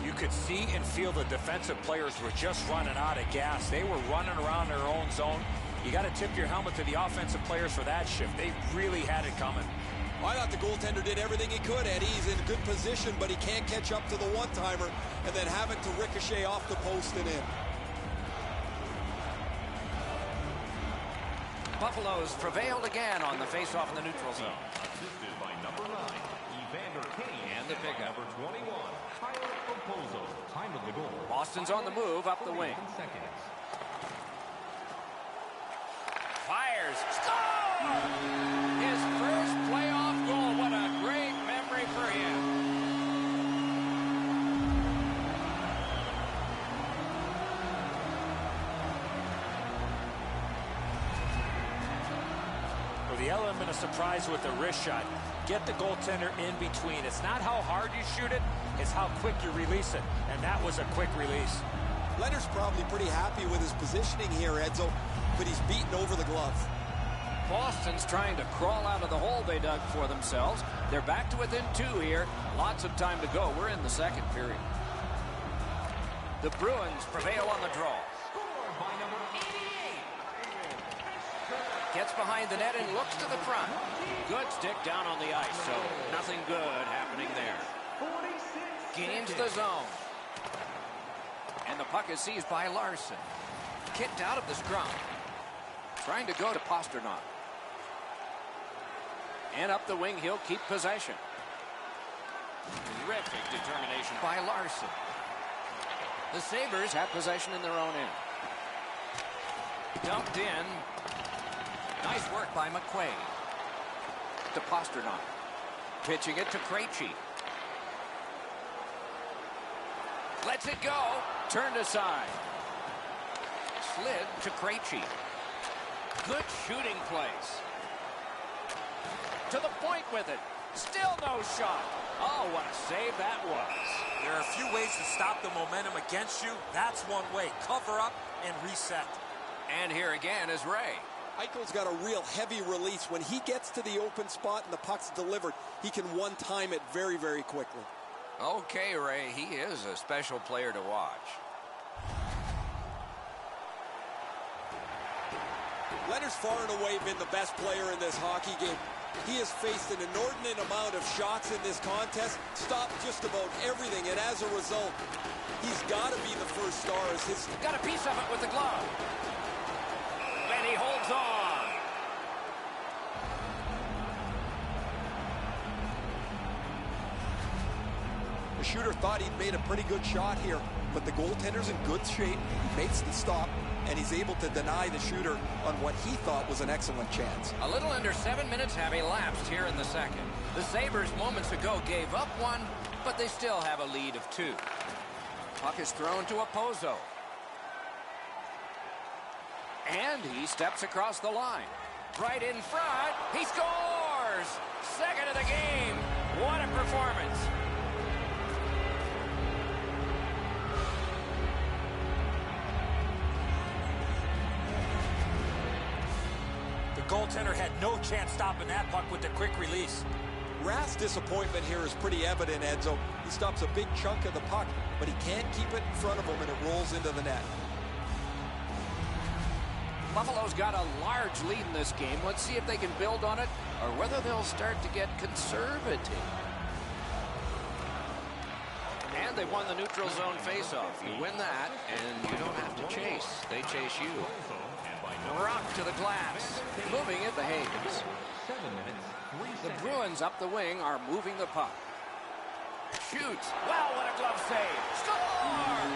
Speaker 3: You could see and feel the defensive players were just running out of gas. They were running around their own zone. You got to tip your helmet to the offensive players for that shift. They really had it coming.
Speaker 4: I thought the goaltender did everything he could, Eddie. He's in a good position, but he can't catch up to the one-timer and then have it to ricochet off the post and in.
Speaker 1: Buffalo's prevailed again on the face-off in the neutral zone.
Speaker 5: Assisted by number 9, Evander Kane.
Speaker 1: And the pickup.
Speaker 5: Number 21, Kyle Opozo. Time of the goal.
Speaker 1: Boston's on the move up the wing.
Speaker 5: 41 seconds.
Speaker 1: Fires. Score! His first playoff goal. What a great memory for him.
Speaker 3: the element of surprise with the wrist shot. Get the goaltender in between. It's not how hard you shoot it, it's how quick you release it. And that was a quick release.
Speaker 4: Leonard's probably pretty happy with his positioning here, Edzo, but he's beaten over the glove.
Speaker 1: Boston's trying to crawl out of the hole they dug for themselves. They're back to within 2 here. Lots of time to go. We're in the second period. The Bruins prevail on the draw.
Speaker 5: Scored by number 88.
Speaker 1: Gets behind the net and looks to the front. Good stick down on the ice, so nothing good happening there.
Speaker 5: 46
Speaker 1: Gains the zone. And the puck is seized by Larson. Kicked out of the scrum. Trying to go to Pasternak. And up the wing, he'll keep possession. Terrific determination by Larson. The Sabres have possession in their own end. Dumped in. Nice work by McQuaid. To Pasternak. Pitching it to Krejci. Lets it go. Turned aside. Slid to Krejci. Good shooting place. To the point with it. Still no shot. Oh, what a save that was.
Speaker 3: There are a few ways to stop the momentum against you. That's one way. Cover up and reset.
Speaker 1: And here again is Ray.
Speaker 4: Eichel's got a real heavy release. When he gets to the open spot and the puck's delivered, he can one-time it very, very quickly.
Speaker 1: Okay, Ray, he is a special player to watch.
Speaker 4: Leonard's far and away been the best player in this hockey game. He has faced an inordinate amount of shots in this contest, stopped just about everything, and as a result, he's got to be the first star. As his
Speaker 1: Got a piece of it with the glove. And he holds on.
Speaker 4: The shooter thought he'd made a pretty good shot here, but the goaltender's in good shape. He makes the stop, and he's able to deny the shooter on what he thought was an excellent chance.
Speaker 1: A little under 7 minutes have elapsed here in the second. The Sabres moments ago gave up one, but they still have a lead of 2. Puck is thrown to Opposo. And he steps across the line. Right in front. He scores! Second of the game. What a performance.
Speaker 3: The goaltender had no chance stopping that puck with the quick release.
Speaker 4: Rath's disappointment here is pretty evident, Edzo. He stops a big chunk of the puck, but he can't keep it in front of him, and it rolls into the net.
Speaker 1: Buffalo's got a large lead in this game. Let's see if they can build on it or whether they'll start to get conservative. And they won the neutral zone faceoff. You win that, and you don't have to chase. They chase you. Rock to the glass. Moving it, the Hayes.
Speaker 5: 7 minutes, 3
Speaker 1: The
Speaker 5: seconds.
Speaker 1: Bruins up the wing are moving the puck. Shoots. Wow, what a glove save. Score!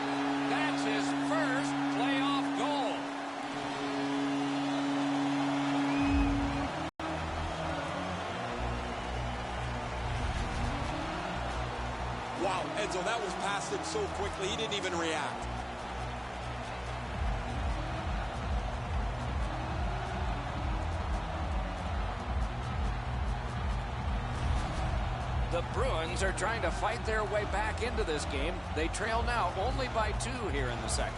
Speaker 1: That's his first playoff goal.
Speaker 4: Wow, Edzo, that was past him so quickly, he didn't even react.
Speaker 1: The Bruins are trying to fight their way back into this game. They trail now only by 2 here in the second.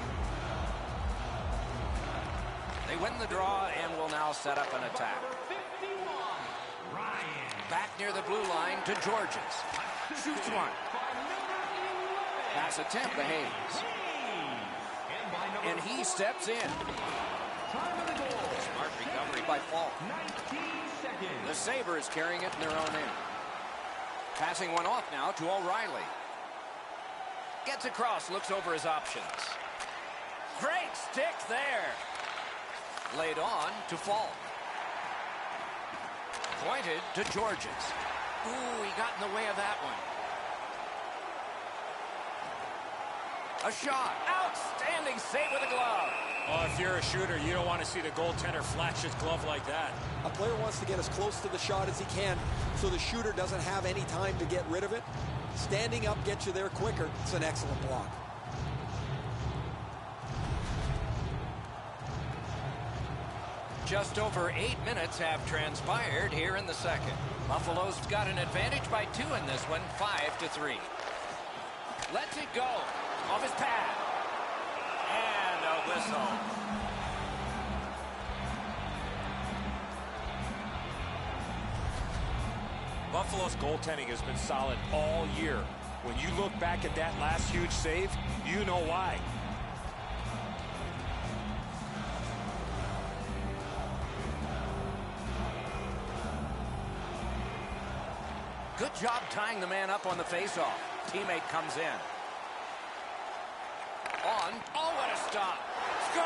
Speaker 1: They win the draw and will now set up an attack. Back near the blue line to Georges. Shoots one. Pass attempt to Hayes. And he steps in. Smart recovery by Falk.
Speaker 5: 19 seconds.
Speaker 1: The Sabres carrying it in their own end. Passing one off now to O'Reilly. Gets across, looks over his options. Great stick there. Laid on to Falk. Pointed to Georges. Ooh, he got in the way of that one. A shot. Outstanding save with a glove.
Speaker 3: Oh, if you're a shooter, you don't want to see the goaltender flash his glove like that.
Speaker 4: A player wants to get as close to the shot as he can so the shooter doesn't have any time to get rid of it. Standing up gets you there quicker. It's an excellent block.
Speaker 1: Just over 8 minutes have transpired here in the second. Buffalo's got an advantage by 2 in this one, 5-3. Lets it go. Off his pad. And a whistle.
Speaker 3: Buffalo's goaltending has been solid all year. When you look back at that last huge save, you know why.
Speaker 1: Good job tying the man up on the faceoff. Teammate comes in. On. Oh, what a stop. Score!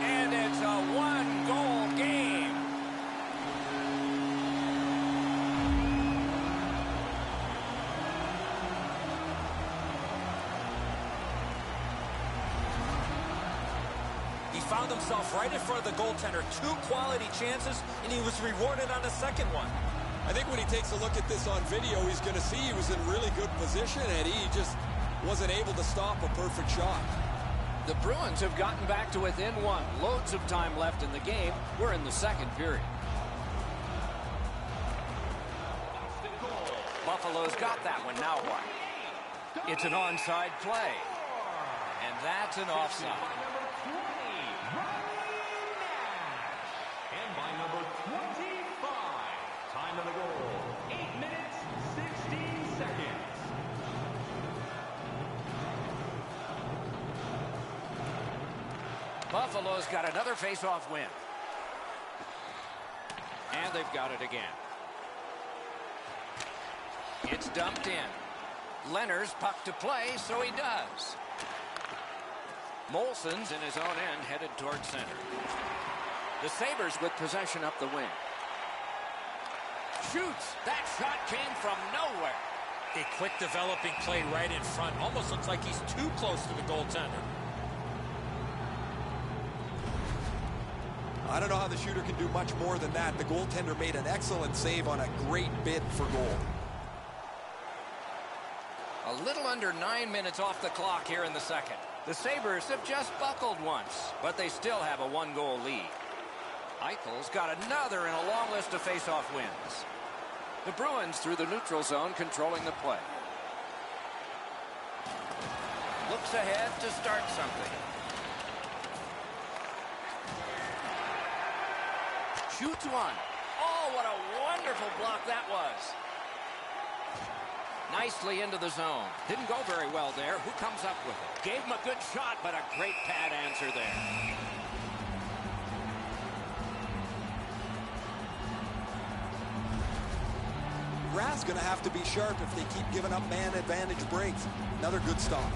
Speaker 1: And it's a one-goal game.
Speaker 3: He found himself right in front of the goaltender. 2 quality chances, and he was rewarded on the second one.
Speaker 4: I think when he takes a look at this on video, he's going to see he was in really good position, and he just wasn't able to stop a perfect shot.
Speaker 1: The Bruins have gotten back to within 1. Loads of time left in the game. We're in the second period. Buffalo's got that one. Now what? It's an onside play. And that's an offside.
Speaker 5: And by number 25, time of the goal, 8 minutes, 16 seconds.
Speaker 1: Buffalo's got another face-off win. And they've got it again. It's dumped in. Leonard's puck to play, so he does. Molson's in his own end, headed toward center. The Sabres with possession up the wing. Shoots. That shot came from nowhere.
Speaker 3: A quick developing play right in front. Almost looks like he's too close to the goaltender.
Speaker 4: I don't know how the shooter can do much more than that. The goaltender made an excellent save on a great bid for goal.
Speaker 1: A little under 9 minutes off the clock here in the second. The Sabres have just buckled once, but they still have a 1-goal lead. Eichel's got another in a long list of face-off wins. The Bruins through the neutral zone controlling the play. Looks ahead to start something. Shoots one. Oh, what a wonderful block that was. Nicely into the zone. Didn't go very well there. Who comes up with it? Gave him a good shot, but a great pad answer there.
Speaker 4: Rath's going to have to be sharp if they keep giving up man advantage breaks. Another good stop.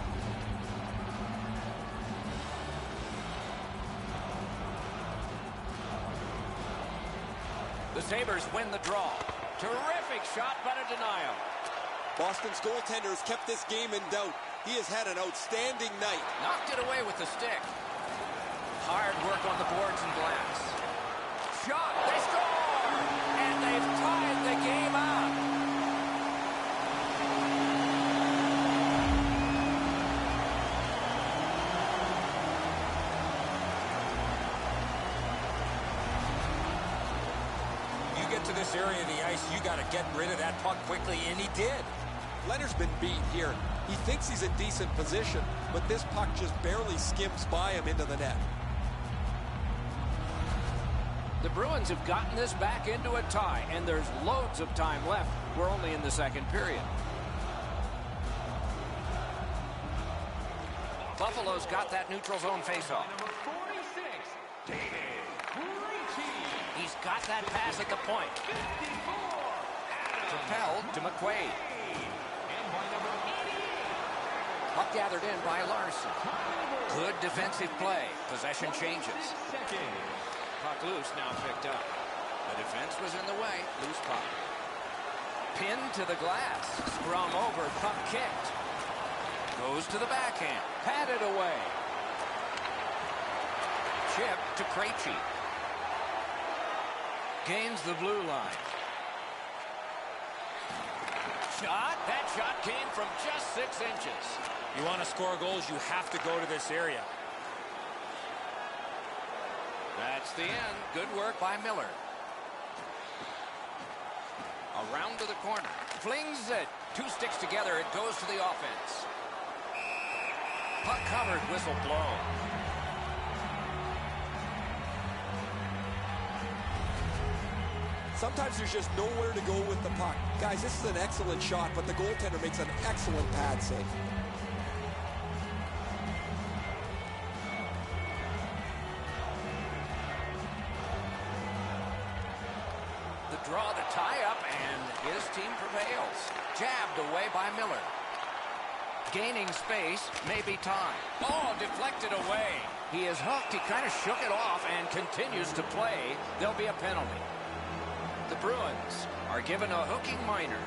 Speaker 1: The Sabres win the draw. Terrific shot, but a denial.
Speaker 4: Boston's goaltender has kept this game in doubt. He has had an outstanding night.
Speaker 1: Knocked it away with the stick. Hard work on the boards and glass. Shot. They score! And they've tied the game up.
Speaker 3: You get to this area of the ice, you got to get rid of that puck quickly, and he did.
Speaker 4: Leonard's been beat here. He thinks he's in decent position, but this puck just barely skims by him into the net.
Speaker 1: The Bruins have gotten this back into a tie, and there's loads of time left. We're only in the second period. Buffalo's got that neutral zone faceoff.
Speaker 5: Number 46, David Krejci.
Speaker 1: He's got that pass at the point.
Speaker 5: 54, Adam
Speaker 1: Propelled to McQuaid.
Speaker 5: And by number 88,
Speaker 1: Puck gathered in by Larson. Good defensive play. Possession changes.
Speaker 5: second.
Speaker 1: Puck loose, now picked up. The defense was in the way. Loose puck. Pinned to the glass. Scrum over. Puck kicked. Goes to the backhand. Patted away. Chip to Krejci. Gains the blue line. Shot. That shot came from just 6 inches.
Speaker 3: You want to score goals, you have to go to this area.
Speaker 1: That That's the end. Good work by Miller. Around to the corner. Flings it. Two sticks together. It goes to the offense. Puck covered. Whistle blown.
Speaker 4: Sometimes there's just nowhere to go with the puck. Guys, this is an excellent shot, but the goaltender makes an excellent pad save.
Speaker 1: The draw, the tie-up, and his team prevails. Jabbed away by Miller. Gaining space, maybe time. Oh, deflected away. He is hooked. He kind of shook it off and continues to play. There'll be a penalty. The Bruins are given a hooking minor.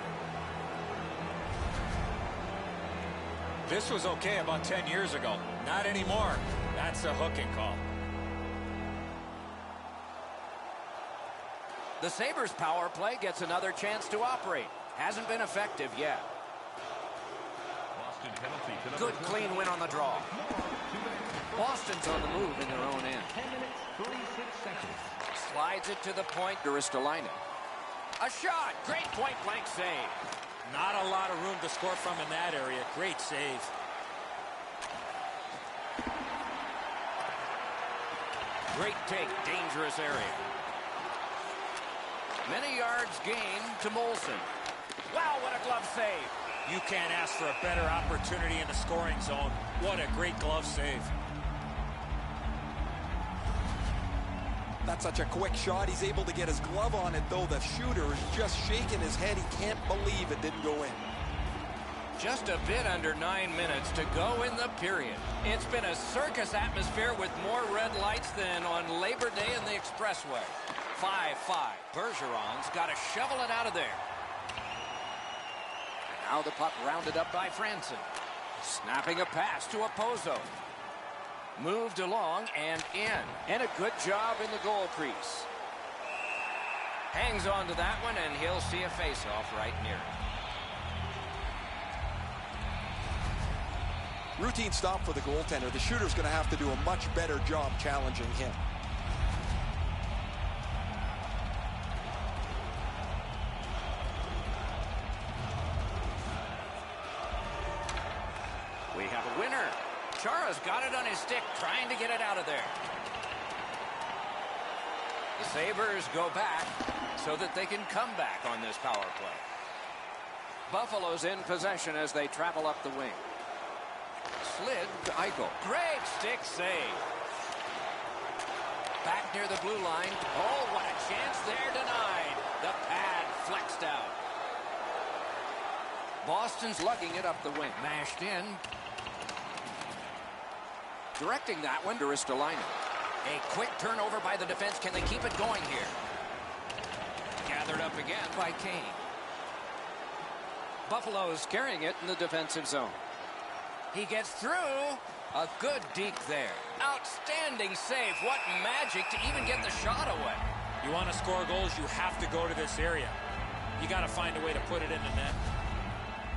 Speaker 3: This was okay about 10 years ago. Not anymore. That's a hooking call.
Speaker 1: The Sabres power play gets another chance to operate. Hasn't been effective yet.
Speaker 5: Boston penalty to number
Speaker 1: Good clean win on the draw. Boston's on the move in their own end.
Speaker 5: 10 minutes, 36 seconds.
Speaker 1: Slides it to the point. Ristolainen. A shot. Great point-blank save.
Speaker 3: Not a lot of room to score from in that area. Great save.
Speaker 1: Great take. Dangerous area. Many yards gained to Molson. Wow, what a glove save.
Speaker 3: You can't ask for a better opportunity in the scoring zone. What a great glove save.
Speaker 4: That's such a quick shot. He's able to get his glove on it, though. The shooter is just shaking his head. He can't believe it didn't go in.
Speaker 1: Just a bit under 9 minutes to go in the period. It's been a circus atmosphere with more red lights than on Labor Day in the Expressway. 5-5. Bergeron's got to shovel it out of there. Now the puck rounded up by Franson. Snapping a pass to Opposo. Moved along and in. And a good job in the goal crease. Hangs on to that one, and he'll see a face-off right near it.
Speaker 4: Routine stop for the goaltender. The shooter's going to have to do a much better job challenging him.
Speaker 1: We have a winner. Chara's got it on his stick, trying to get it out of there. The Sabres go back so that they can come back on this power play. Buffalo's in possession as they travel up the wing. Slid to Eichel. Great stick save. Back near the blue line. Oh, what a chance there, denied. The pad flexed out. Boston's lugging it up the wing. Mashed in. Directing that one to Ristolainen. A quick turnover by the defense. Can they keep it going here? Gathered up again by Kane. Buffalo's carrying it in the defensive zone. He gets through. A good deke there. Outstanding save. What magic to even get the shot away.
Speaker 3: You want to score goals, you have to go to this area. You got to find a way to put it in the net.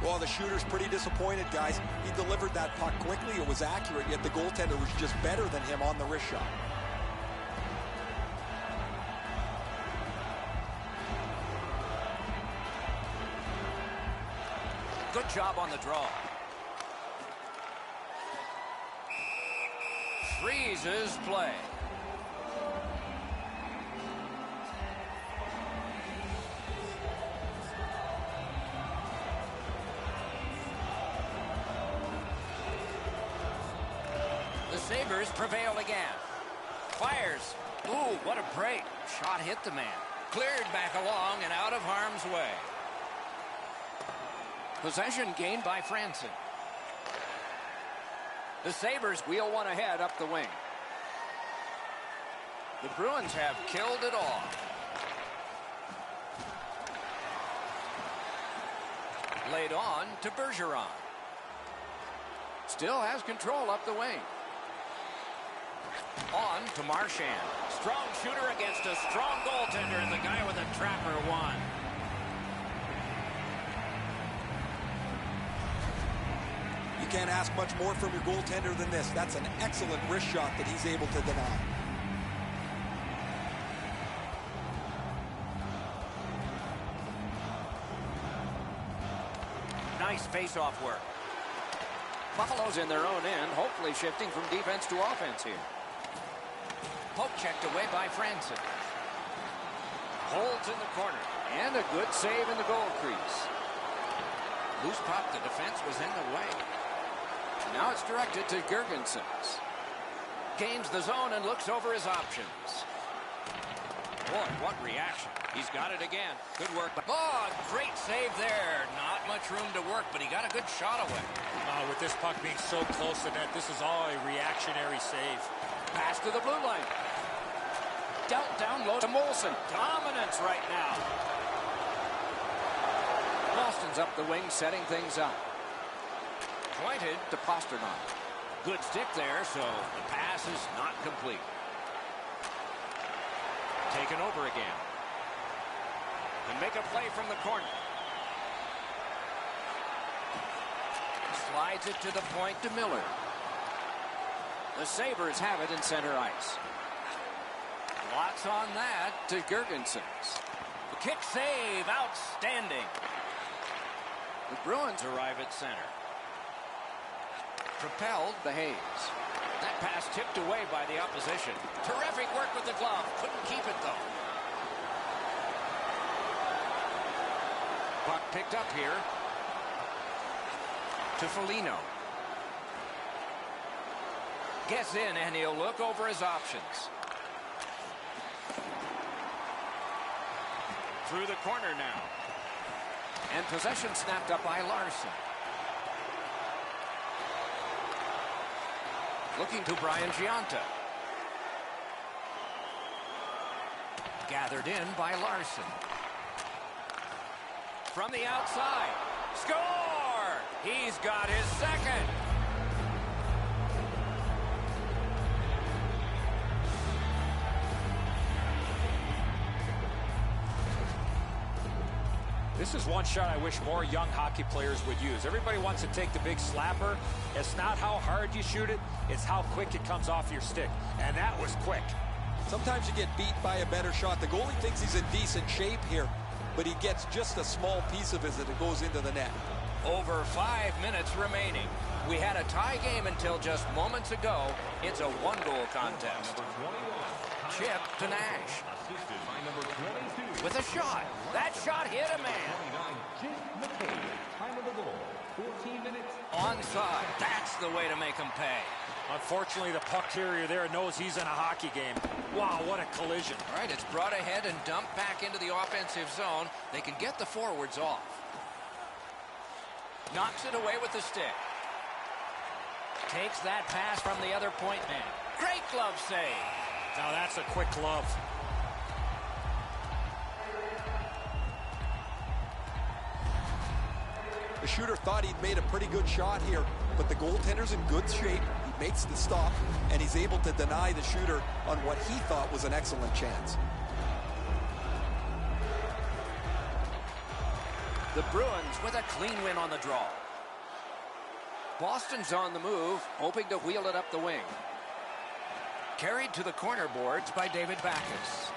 Speaker 4: Well, the shooter's pretty disappointed, guys. He delivered that puck quickly. It was accurate, yet the goaltender was just better than him on the wrist shot.
Speaker 1: Good job on the draw. Freezes play. The Sabres prevail again. Fires. Ooh, what a break. Shot hit the man. Cleared back along and out of harm's way. Possession gained by Franson. The Sabres wheel one ahead up the wing. The Bruins have killed it all. Laid on to Bergeron. Still has control up the wing. On to Marchand. Strong shooter against a strong goaltender, and the guy with a trapper won.
Speaker 4: You can't ask much more from your goaltender than this. That's an excellent wrist shot that he's able to deny.
Speaker 1: face-off work. Buffalo's in their own end, hopefully shifting from defense to offense here. Poke checked away by Franson. Holds in the corner. And a good save in the goal crease. Loose puck, the defense was in the way. Now it's directed to Girgensons. Gains the zone and looks over his options. Boy, what reaction. He's got it again. Good work. Oh, great save there. Not much room to work, but he got a good shot away.
Speaker 3: With this puck being so close to net, this is all a reactionary save.
Speaker 1: Pass to the blue line. Dealt down low to Molson. Dominance right now. Boston's up the wing, setting things up. Pointed to Pasternak. Good stick there, so the pass is not complete. Taken over again. Can make a play from the corner. Slides it to the point to Miller. The Sabres have it in center ice. Lots on that to Girgensons. The kick save, outstanding. The Bruins arrive at center. Propelled the Hayes. That pass tipped away by the opposition. Terrific work with the glove. Couldn't keep it, though. Puck picked up here to Foligno. Gets in, and he'll look over his options. Through the corner now. And possession snapped up by Larson. Looking to Brian Giunta. Gathered in by Larson. From the outside. Score! He's got his second.
Speaker 3: This is one shot I wish more young hockey players would use. Everybody wants to take the big slapper. It's not how hard you shoot it, it's how quick it comes off your stick. And that was quick.
Speaker 4: Sometimes you get beat by a better shot. The goalie thinks he's in decent shape here, but he gets just a small piece of it as it goes into the net.
Speaker 1: Over 5 minutes remaining. We had a tie game until just moments ago. It's a one-goal contest. Chip to Nash. With a shot. That shot hit a man. Onside. That's the way to make him pay.
Speaker 3: Unfortunately, the puck carrier there knows he's in a hockey game. Wow, what a collision.
Speaker 1: All right, it's brought ahead and dumped back into the offensive zone. They can get the forwards off. Knocks it away with the stick. Takes that pass from the other point man. Great glove save.
Speaker 3: Now that's a quick glove.
Speaker 4: The shooter thought he'd made a pretty good shot here, but the goaltender's in good shape. He makes the stop, and he's able to deny the shooter on what he thought was an excellent chance.
Speaker 1: The Bruins with a clean win on the draw. Boston's on the move, hoping to wheel it up the wing. Carried to the corner boards by David Backes.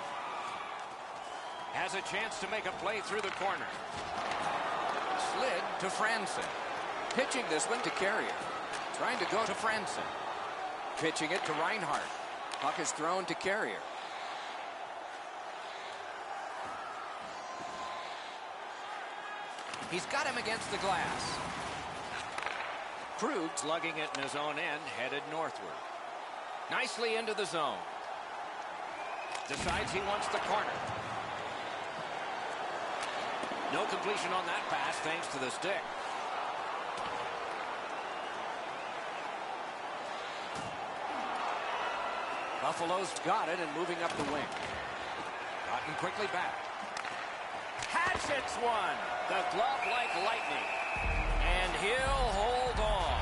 Speaker 1: Has a chance to make a play through the corner. Slid to Franson. Pitching this one to Carrier. Trying to go to Franson. Pitching it to Reinhart. Puck is thrown to Carrier. He's got him against the glass. Krug lugging it in his own end, headed northward. Nicely into the zone. Decides he wants the corner. No completion on that pass thanks to the stick. Buffalo's got it and moving up the wing. Gotten quickly back. Hatchets one. The glove like lightning. And he'll hold on.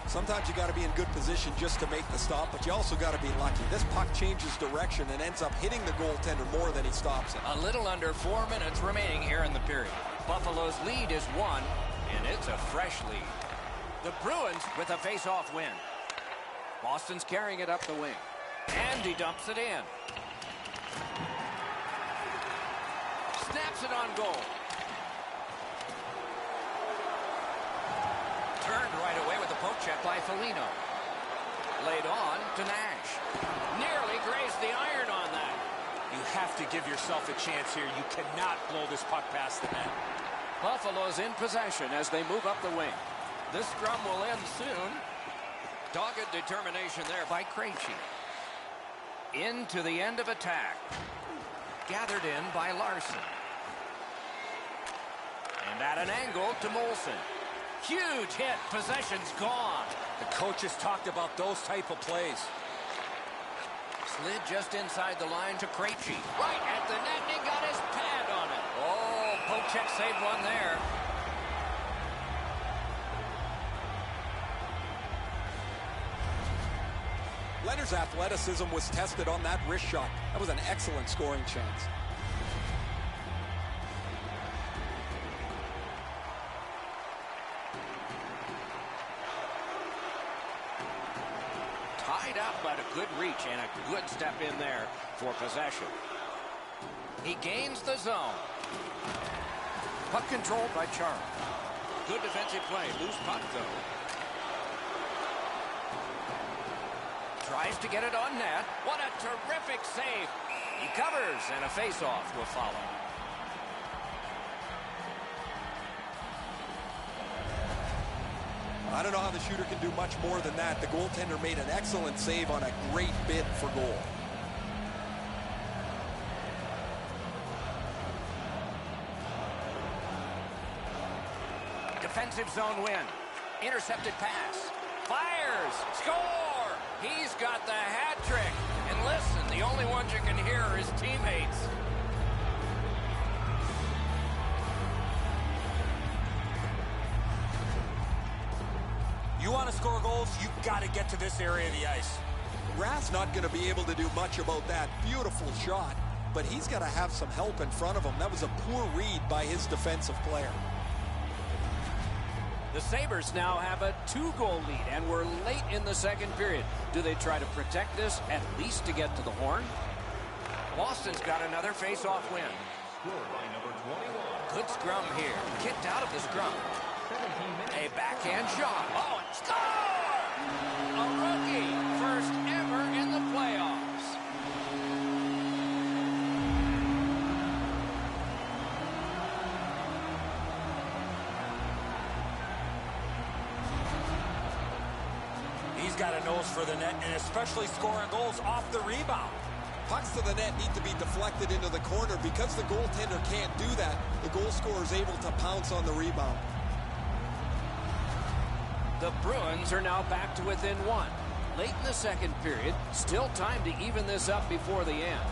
Speaker 4: Sometimes you got to be in good position just to make the stop, but you also got to be lucky. This puck changes direction and ends up hitting the goaltender more than he stops it.
Speaker 1: A little under 4 minutes remaining here in the period. Buffalo's lead is 1, and it's a fresh lead. The Bruins with a face-off win. Boston's carrying it up the wing. And he dumps it in. snaps it on goal. Turned right away with the poke check by Foligno. Laid on to Nash. Nearly grazed the iron on that.
Speaker 3: You have to give yourself a chance here. You cannot blow this puck past the net.
Speaker 1: Buffalo's in possession as they move up the wing. This scrum will end soon. Dogged determination there by Krejci. Into the end of attack. Gathered in by Larson. And at an angle to Molson. Huge hit. Possession's gone.
Speaker 3: The coaches talked about those type of plays.
Speaker 1: Slid just inside the line to Krejci. Right at the net, and he got his pad on it. Oh, poke check saved one there.
Speaker 4: Leonard's athleticism was tested on that wrist shot. That was an excellent scoring chance.
Speaker 1: Tied up, but a good reach and a good step in there for possession. He gains the zone. Puck controlled by Chara. Good defensive play. Loose puck, though. Tries to get it on net. What a terrific save. He covers, and a face-off will follow.
Speaker 4: I don't know how the shooter can do much more than that. The goaltender made an excellent save on a great bid for goal.
Speaker 1: Defensive zone win. Intercepted pass. Fires. Score! He's got the hat trick. And listen, the only ones you can hear are his teammates.
Speaker 3: You want to score goals, you've got to get to this area of the ice.
Speaker 4: Rath's not going to be able to do much about that. Beautiful shot, but he's got to have some help in front of him. That was a poor read by his defensive player.
Speaker 1: The Sabres now have a 2-goal lead, and we're late in the second period. Do they try to protect this, at least to get to the horn? Boston's got another face-off win.
Speaker 5: Scored by number 21.
Speaker 1: Good scrum here. Kicked out of the scrum. A backhand shot. Oh, and score! A rookie. First ever in the playoffs.
Speaker 3: He's got a nose for the net, and especially scoring goals off the rebound.
Speaker 4: Pucks to the net need to be deflected into the corner. Because the goaltender can't do that, the goal scorer is able to pounce on the rebound.
Speaker 1: The Bruins are now back to within 1. Late in the second period, still time to even this up before the end.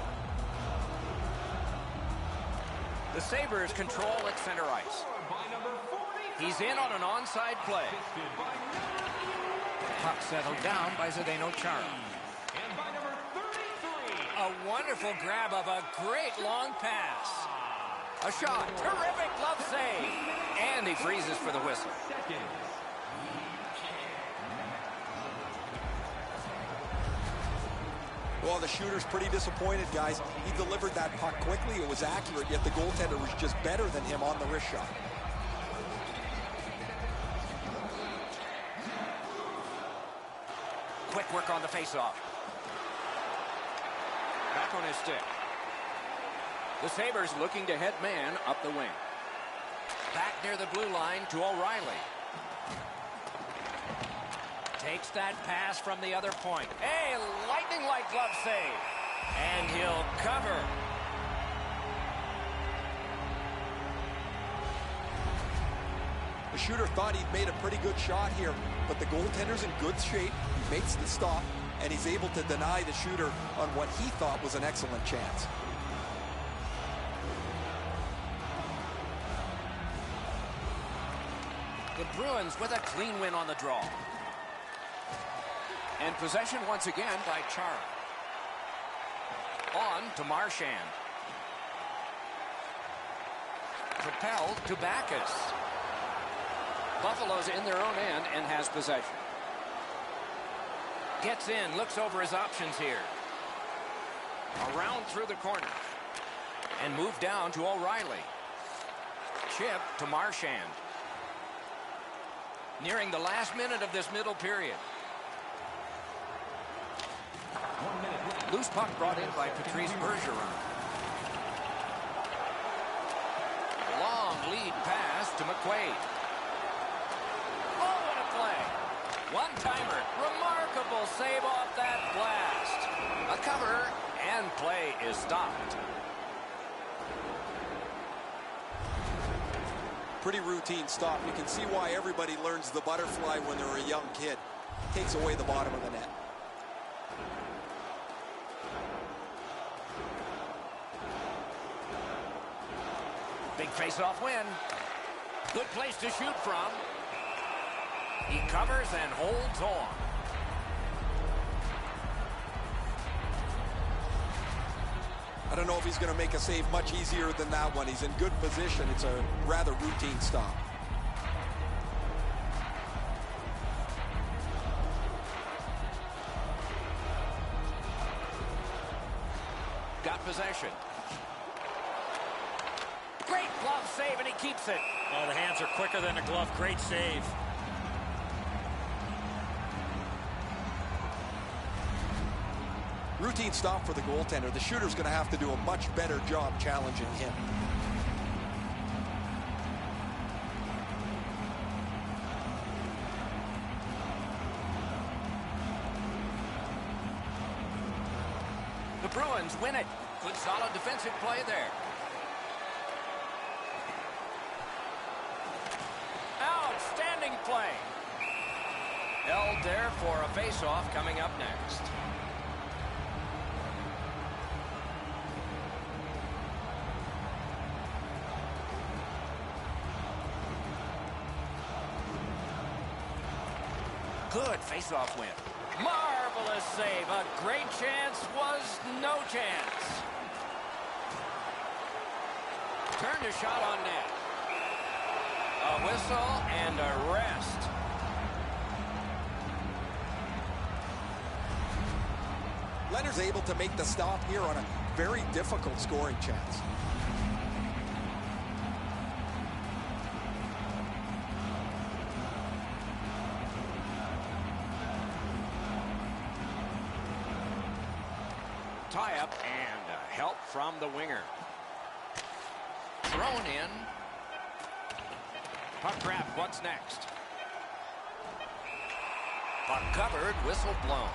Speaker 1: The Sabres control at center ice.
Speaker 5: By number 40.
Speaker 1: He's in on an onside play.
Speaker 5: Assisted by number 11.
Speaker 1: Puck settled down by Zdeno Chara.
Speaker 5: And by number 33.
Speaker 1: A wonderful grab of a great long pass. A shot. Terrific glove save. And he freezes for the whistle.
Speaker 5: Seconds.
Speaker 4: Well, the shooter's pretty disappointed, guys. He delivered that puck quickly. It was accurate, yet the goaltender was just better than him on the wrist shot.
Speaker 1: Quick work on the faceoff. Back on his stick. The Sabres looking to head man up the wing. Back near the blue line to O'Reilly. Takes that pass from the other point. Hey, lightning-like glove save. And he'll cover.
Speaker 4: The shooter thought he'd made a pretty good shot here, but the goaltender's in good shape. He makes the stop, and he's able to deny the shooter on what he thought was an excellent chance.
Speaker 1: The Bruins with a clean win on the draw. And possession once again by Chara. On to Marchand. Propelled to Backus. Buffalo's in their own end and has possession. Gets in, looks over his options here. Around through the corner. And move down to O'Reilly. Chip to Marchand. Nearing the last minute of this middle period. Loose puck brought in by Patrice Bergeron. Long lead pass to McQuaid. Oh, what a play. One-timer. Remarkable save off that blast. A cover, and play is stopped.
Speaker 4: Pretty routine stop. You can see why everybody learns the butterfly when they're a young kid. Takes away the bottom of the net.
Speaker 1: Big face-off win. Good place to shoot from. He covers and holds on.
Speaker 4: I don't know if he's going to make a save much easier than that one. He's in good position. It's a rather routine stop.
Speaker 1: Got possession. Great glove save, and he keeps it.
Speaker 2: Oh, the hands are quicker than the glove. Great save.
Speaker 4: Routine stop for the goaltender. The shooter's going to have to do a much better job challenging him.
Speaker 1: The Bruins win it. Good solid defensive play there. Outstanding play. Held there for a face-off coming up next. Good face-off win. Marvelous save. A great chance was no chance. Turned a shot on net. A whistle and a rest.
Speaker 4: Leonard's able to make the stop here on a very difficult scoring chance.
Speaker 1: Tie-up and help from the winger. Thrown in. Puck grab, what's next? Puck covered, whistle blown.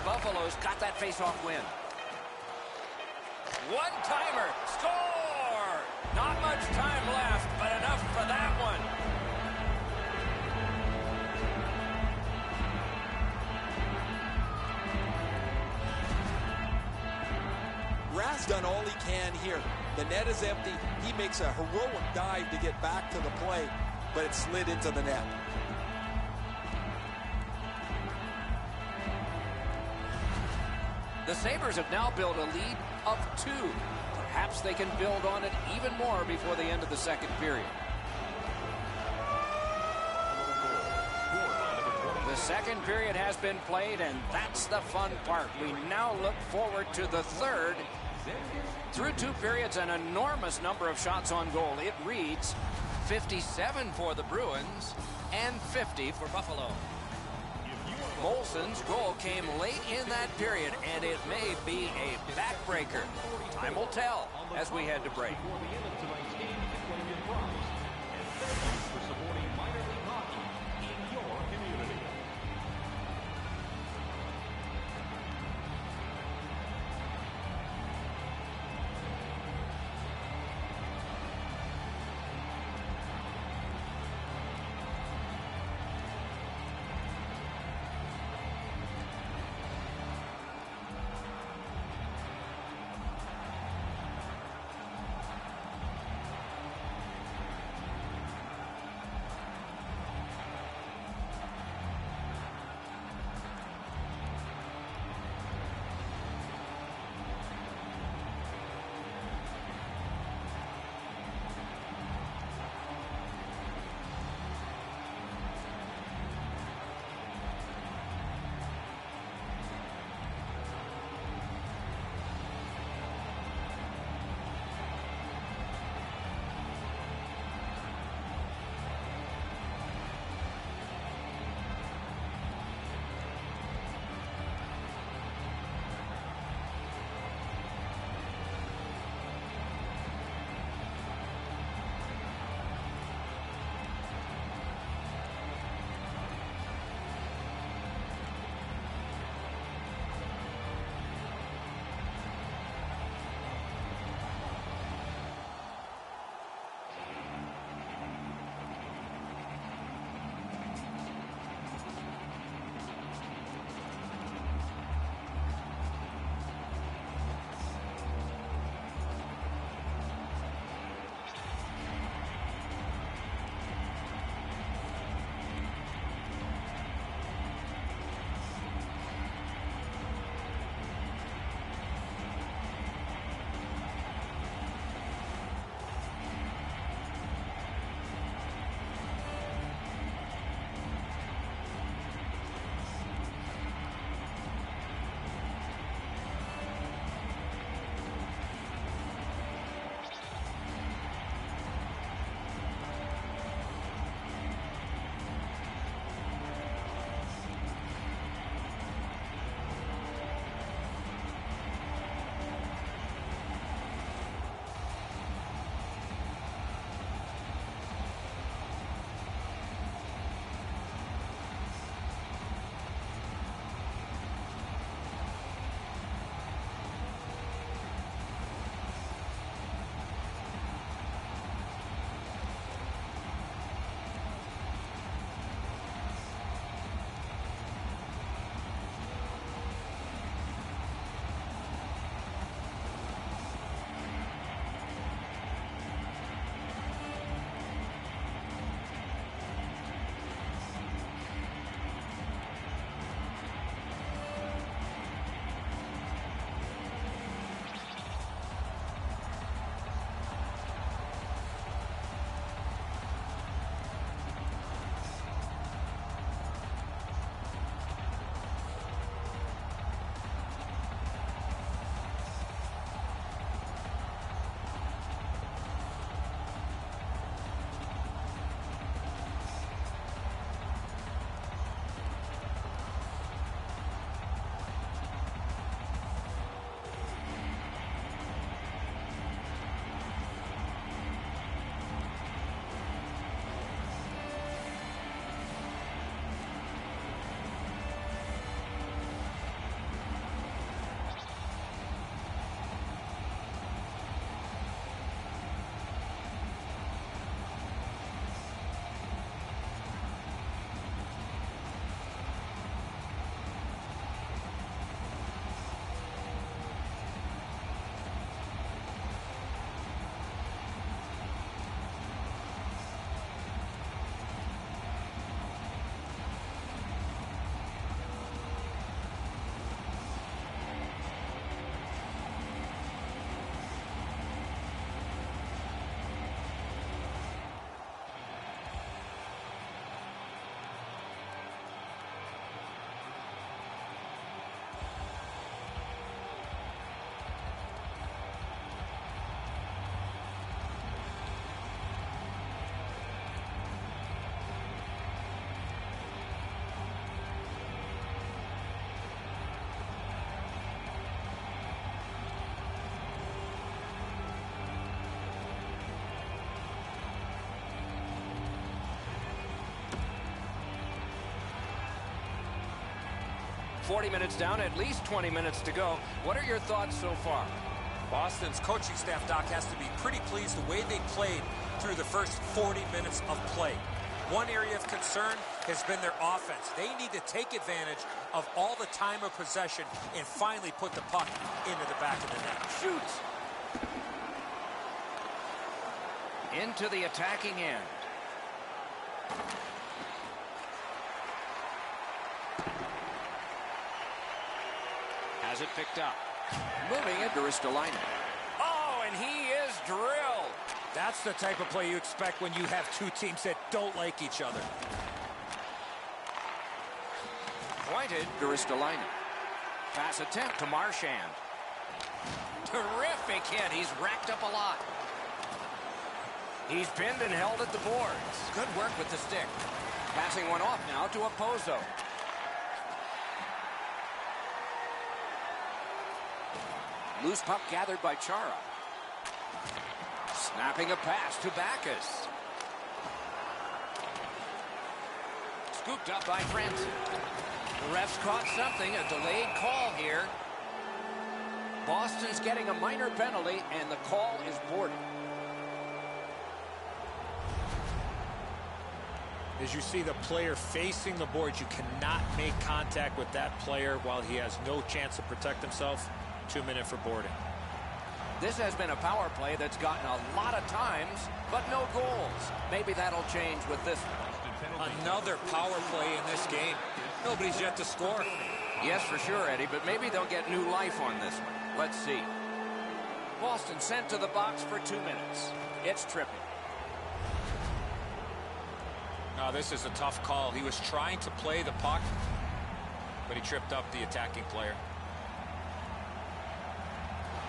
Speaker 1: Buffalo's got that face-off win. One-timer, score! Not much time left, but enough for that one.
Speaker 4: Rath's done all he can here. The net is empty. He makes a heroic dive to get back to the play, but it slid into the net.
Speaker 1: The Sabres have now built a lead of 2. Perhaps they can build on it even more before the end of the second period. The second period has been played, and that's the fun part. We now look forward to the third. Through 2 periods, an enormous number of shots on goal. It reads 57 for the Bruins and 50 for Buffalo. Molson's goal came late in that period, and it may be a backbreaker. Time will tell as we head to break. 40 minutes down, at least 20 minutes to go. What are your thoughts so far?
Speaker 3: Boston's coaching staff, Doc, has to be pretty pleased the way they played through the first 40 minutes of play. One area of concern has been their offense. They need to take advantage of all the time of possession and finally put the puck into the back of the net.
Speaker 1: Shoots. Into the attacking end. Has it picked up. Moving it to Ristolainen. Oh, and he is drilled.
Speaker 3: That's the type of play you expect when you have two teams that don't like each other.
Speaker 1: Pointed to Ristolainen. Pass attempt to Marchand. Terrific hit. He's racked up a lot. He's pinned and held at the boards. Good work with the stick. Passing one off now to Opozo. Loose puck gathered by Chara. Snapping a pass to Backus. Scooped up by Franson. The refs caught something, a delayed call here. Boston's getting a minor penalty, and the call is boarded.
Speaker 3: As you see the player facing the boards, you cannot make contact with that player while he has no chance to protect himself. 2 minutes for boarding.
Speaker 1: This has been a power play that's gotten a lot of times, but no goals. Maybe that'll change with this one.
Speaker 3: Another power play in this game. Nobody's yet to score.
Speaker 1: Yes, for sure, Eddie, but maybe they'll get new life on this one. Let's see. Boston sent to the box for 2 minutes. It's tripping.
Speaker 3: Now, this is a tough call. He was trying to play the puck, but he tripped up the attacking player.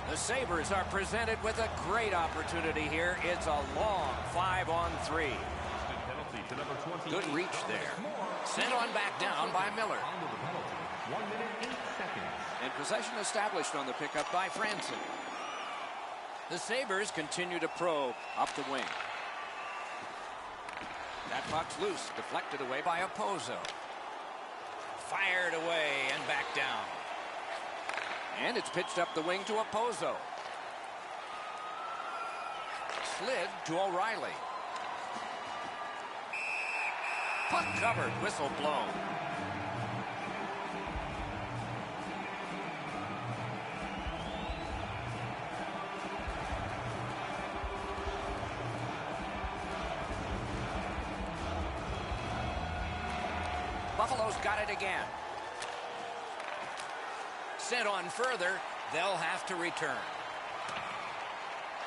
Speaker 1: The Sabres are presented with a great opportunity here. It's a long 5-on-3. Good reach there. Sent on back down by Miller.
Speaker 5: 1 minute, 8 seconds.
Speaker 1: And possession established on the pickup by Franson. The Sabres continue to probe up the wing. That puck's loose, deflected away by Opozo. Fired away and back down. And it's pitched up the wing to Opozo. Slid to O'Reilly. Puck covered, whistle blown. Buffalo's got it again. Sent on further, they'll have to return.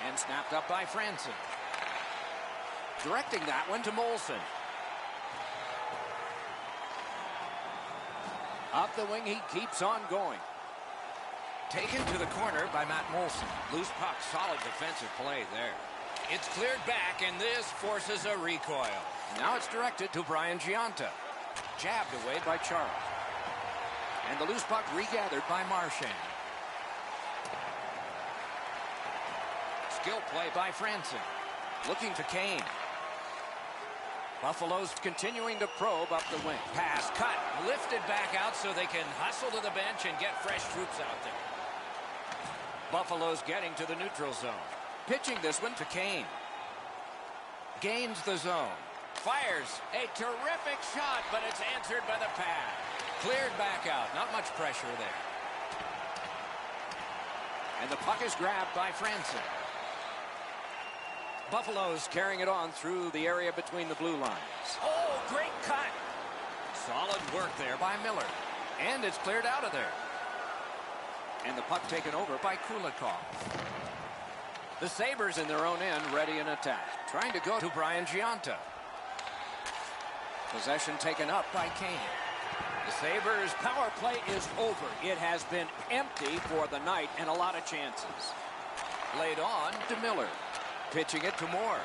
Speaker 1: And snapped up by Franson. Directing that one to Molson. Up the wing, he keeps on going. Taken to the corner by Matt Molson. Loose puck, solid defensive play there. It's cleared back, and this forces a recoil. Now it's directed to Brian Giunta. Jabbed away by Chara. And the loose puck regathered by Marchand. Skill play by Franson. Looking to Kane. Buffalo's continuing to probe up the wing. Pass cut. Lifted back out so they can hustle to the bench and get fresh troops out there. Buffalo's getting to the neutral zone. Pitching this one to Kane. Gains the zone. Fires a terrific shot, but it's answered by the pad. Cleared back out. Not much pressure there. And the puck is grabbed by Franson. Buffalo's carrying it on through the area between the blue lines. Oh, great cut. Solid work there by Miller. And it's cleared out of there. And the puck taken over by Kulikov. The Sabres in their own end ready in attack. Trying to go to Brian Giunta. Possession taken up by Kane. The Sabres' power play is over. It has been empty for the night and a lot of chances. Laid on to Miller. Pitching it to Moore.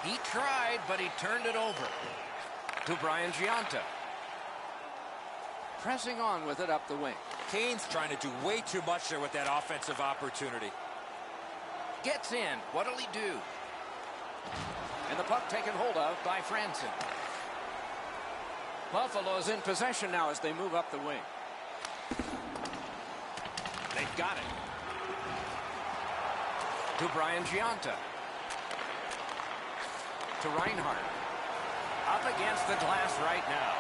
Speaker 1: He tried, but he turned it over to Brian Giunta. Pressing on with it up the wing.
Speaker 3: Kane's trying to do way too much there with that offensive opportunity.
Speaker 1: Gets in. What'll he do? And the puck taken hold of by Franson. Buffalo's in possession now as they move up the wing. They've got it. To Brian Giunta. To Reinhardt. Up against the glass right now.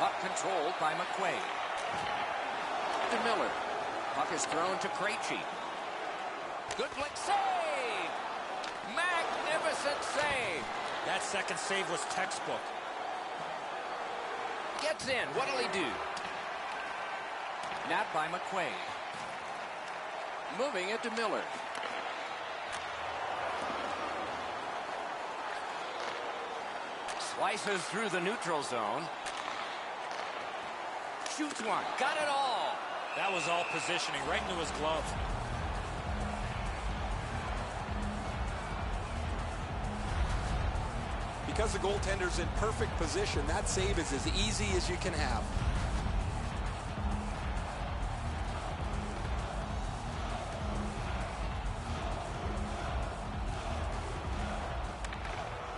Speaker 1: Puck controlled by McQuaid. To Miller. Puck is thrown to Krejci. Good flick save! Magnificent save!
Speaker 3: That second save was textbook.
Speaker 1: Gets in. What'll he do? Napped by McQuaid. Moving it to Miller. Slices through the neutral zone. Shoots one. Got it all.
Speaker 3: That was all positioning right into his glove.
Speaker 4: Because the goaltender's in perfect position, that save is as easy as you can have.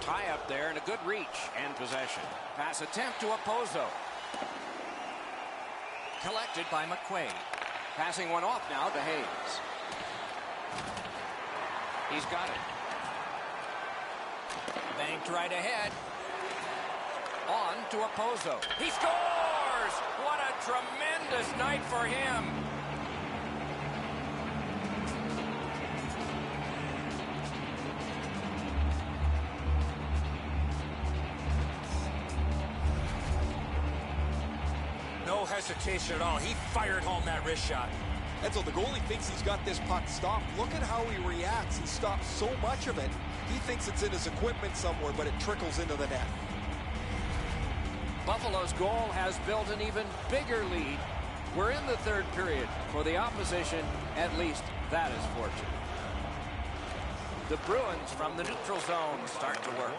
Speaker 1: Tie up there and a good reach and possession. Pass attempt to Opozo. Collected by McQuaid. Passing one off now to Hayes. He's got it. Banked right ahead. On to Opozo. He scores! What a tremendous night for him.
Speaker 3: No hesitation at all. He fired home that wrist shot.
Speaker 4: And so the goalie thinks he's got this puck stopped. Look at how he reacts. He stops so much of it. He thinks it's in his equipment somewhere, but it trickles into the net.
Speaker 1: Buffalo's goal has built an even bigger lead. We're in the third period. For the opposition, at least that is fortunate. The Bruins from the neutral zone start to work.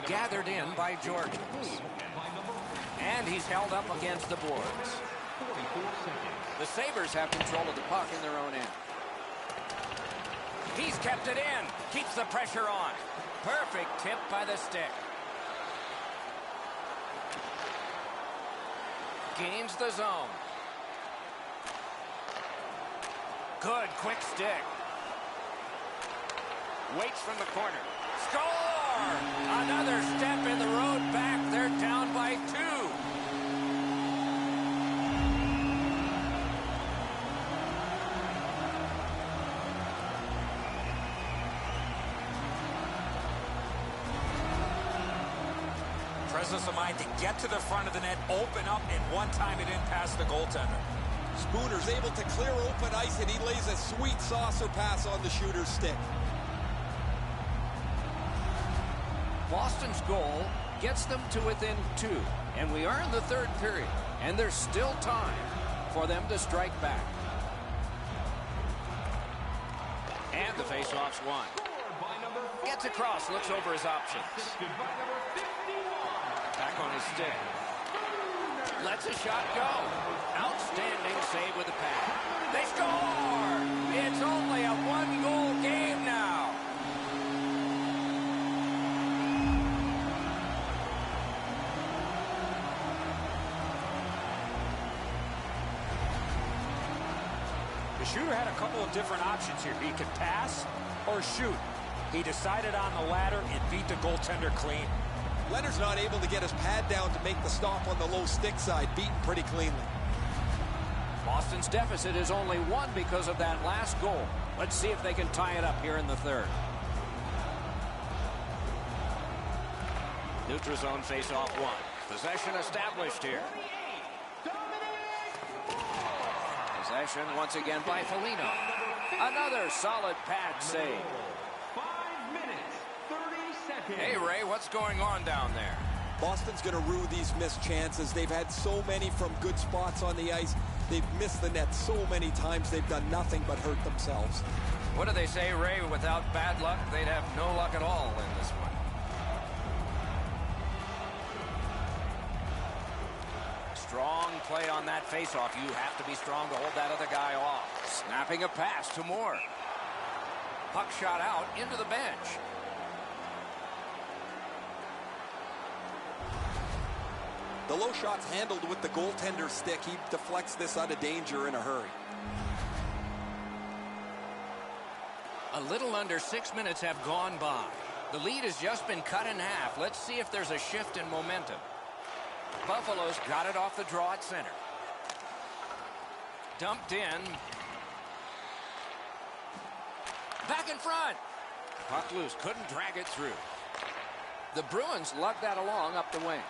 Speaker 1: Gathered in by Georgians. And he's held up against the boards. The Sabres have control of the puck in their own end. He's kept it in. Keeps the pressure on. Perfect tip by the stick. Gains the zone. Good quick stick. Waits from the corner. Score! Another step in the road back. They're down by 2.
Speaker 3: Presence of mind to get to the front of the net, open up, and one time it didn't pass the goaltender.
Speaker 4: Spooner's able to clear open ice, and he lays a sweet saucer pass on the shooter's stick.
Speaker 1: Boston's goal gets them to within 2, and we are in the third period, and there's still time for them to strike back. And the faceoff's won. Gets across, looks over his options. Back on his stick. Lets a shot go. Outstanding save with the pad. They score! It's only a one-goal game now.
Speaker 3: The shooter had a couple of different options here. He could pass or shoot. He decided on the latter and beat the goaltender clean.
Speaker 4: Leonard's not able to get his pad down to make the stop on the low stick side, beaten pretty cleanly.
Speaker 1: Boston's deficit is only 1 because of that last goal. Let's see if they can tie it up here in the third. Neutral zone face-off 1. Possession established here. Possession once again by Foligno. Another solid pad save.
Speaker 5: 5 minutes, 30 seconds.
Speaker 1: Hey, Ray, what's going on down there?
Speaker 4: Boston's going to rue these missed chances. They've had so many from good spots on the ice. They've missed the net so many times. They've done nothing but hurt themselves.
Speaker 1: What do they say, Ray? Without bad luck, they'd have no luck at all in this one. Strong play on that faceoff. You have to be strong to hold that other guy off. Snapping a pass to Moore. Puck shot out into the bench.
Speaker 4: The low shot's handled with the goaltender's stick. He deflects this out of danger in a hurry.
Speaker 1: A little under 6 minutes have gone by. The lead has just been cut in half. Let's see if there's a shift in momentum. Buffalo's got it off the draw at center. Dumped in. Back in front. Puck loose. Couldn't drag it through. The Bruins lug that along up the wing.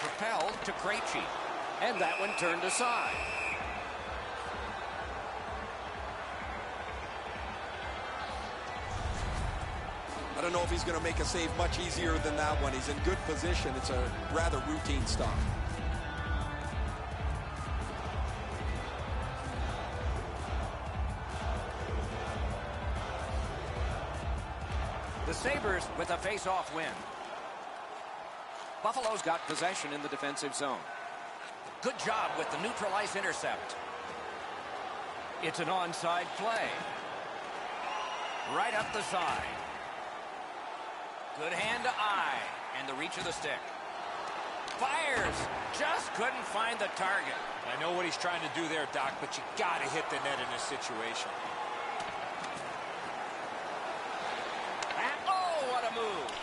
Speaker 1: Propelled to Krejci. And that one turned aside.
Speaker 4: I don't know if he's going to make a save much easier than that one. He's in good position. It's a rather routine stop.
Speaker 1: The Sabres with a face-off win. Buffalo's got possession in the defensive zone. Good job with the neutral ice intercept. It's an onside play. Right up the side. Good hand to eye, and the reach of the stick. Fires, just couldn't find the target.
Speaker 3: I know what he's trying to do there, Doc, but you got to hit the net in this situation.
Speaker 1: And, oh, what a move.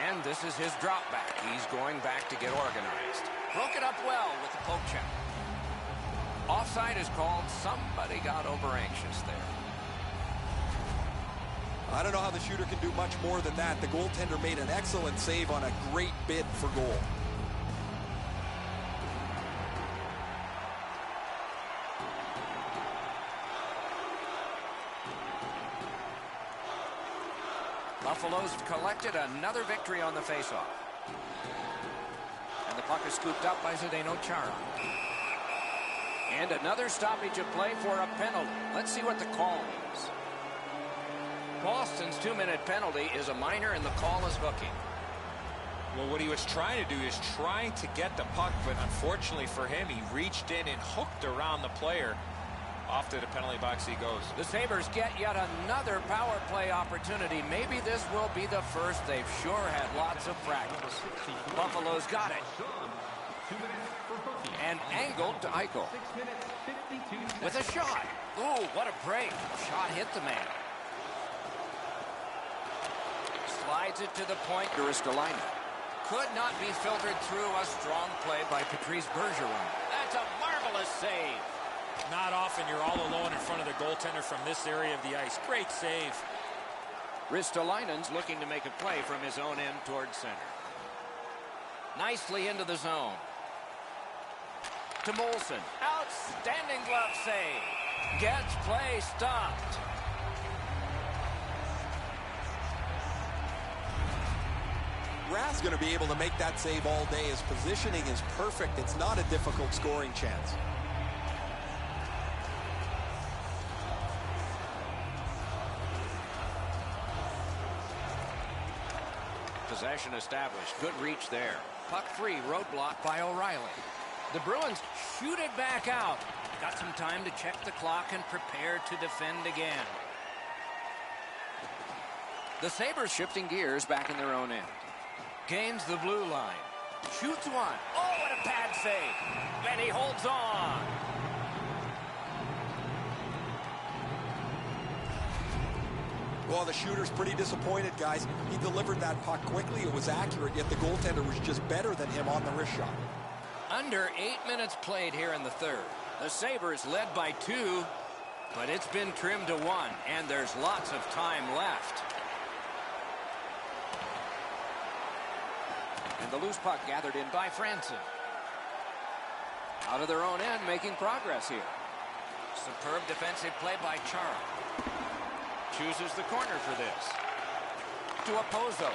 Speaker 1: And this is his drop back. He's going back to get organized. Broke it up well with the poke check. Offside is called. Somebody got over anxious there.
Speaker 4: I don't know how the shooter can do much more than that. The goaltender made an excellent save on a great bid for goal.
Speaker 1: Buffalo's collected another victory on the faceoff. And the puck is scooped up by Zdeno Chara. And another stoppage of play for a penalty. Let's see what the call is. Boston's 2-minute penalty is a minor, and the call is hooking.
Speaker 3: Well, what he was trying to do is trying to get the puck, but unfortunately for him, he reached in and hooked around the player. Off to the penalty box he goes.
Speaker 1: The Sabres get yet another power play opportunity. Maybe this will be the first. They've sure had lots of practice. Buffalo's got it. And angled to Eichel. With a shot. Ooh, what a break. Shot hit the man. Slides it to the point. Ristolainen. Could not be filtered through. A strong play by Patrice Bergeron. That's a marvelous save.
Speaker 3: Not often you're all alone in front of the goaltender from this area of the ice. Great save.
Speaker 1: Ristolainen's looking to make a play from his own end towards center. Nicely into the zone. To Molson. Outstanding glove save. Gets play stopped.
Speaker 4: Rath's going to be able to make that save all day. His positioning is perfect. It's not a difficult scoring chance.
Speaker 1: Possession established. Good reach there. Puck free. Roadblock by O'Reilly. The Bruins shoot it back out. Got some time to check the clock and prepare to defend again. The Sabres shifting gears back in their own end. Gains the blue line. Shoots one. Oh, what a pad save. And he holds on.
Speaker 4: Well, the shooter's pretty disappointed, guys. He delivered that puck quickly. It was accurate, yet the goaltender was just better than him on the wrist shot.
Speaker 1: Under 8 minutes played here in the third. The Sabres led by 2, but it's been trimmed to 1, and there's lots of time left. And the loose puck gathered in by Franson. Out of their own end, making progress here. Superb defensive play by Chara. Chooses the corner for this. To Opposo.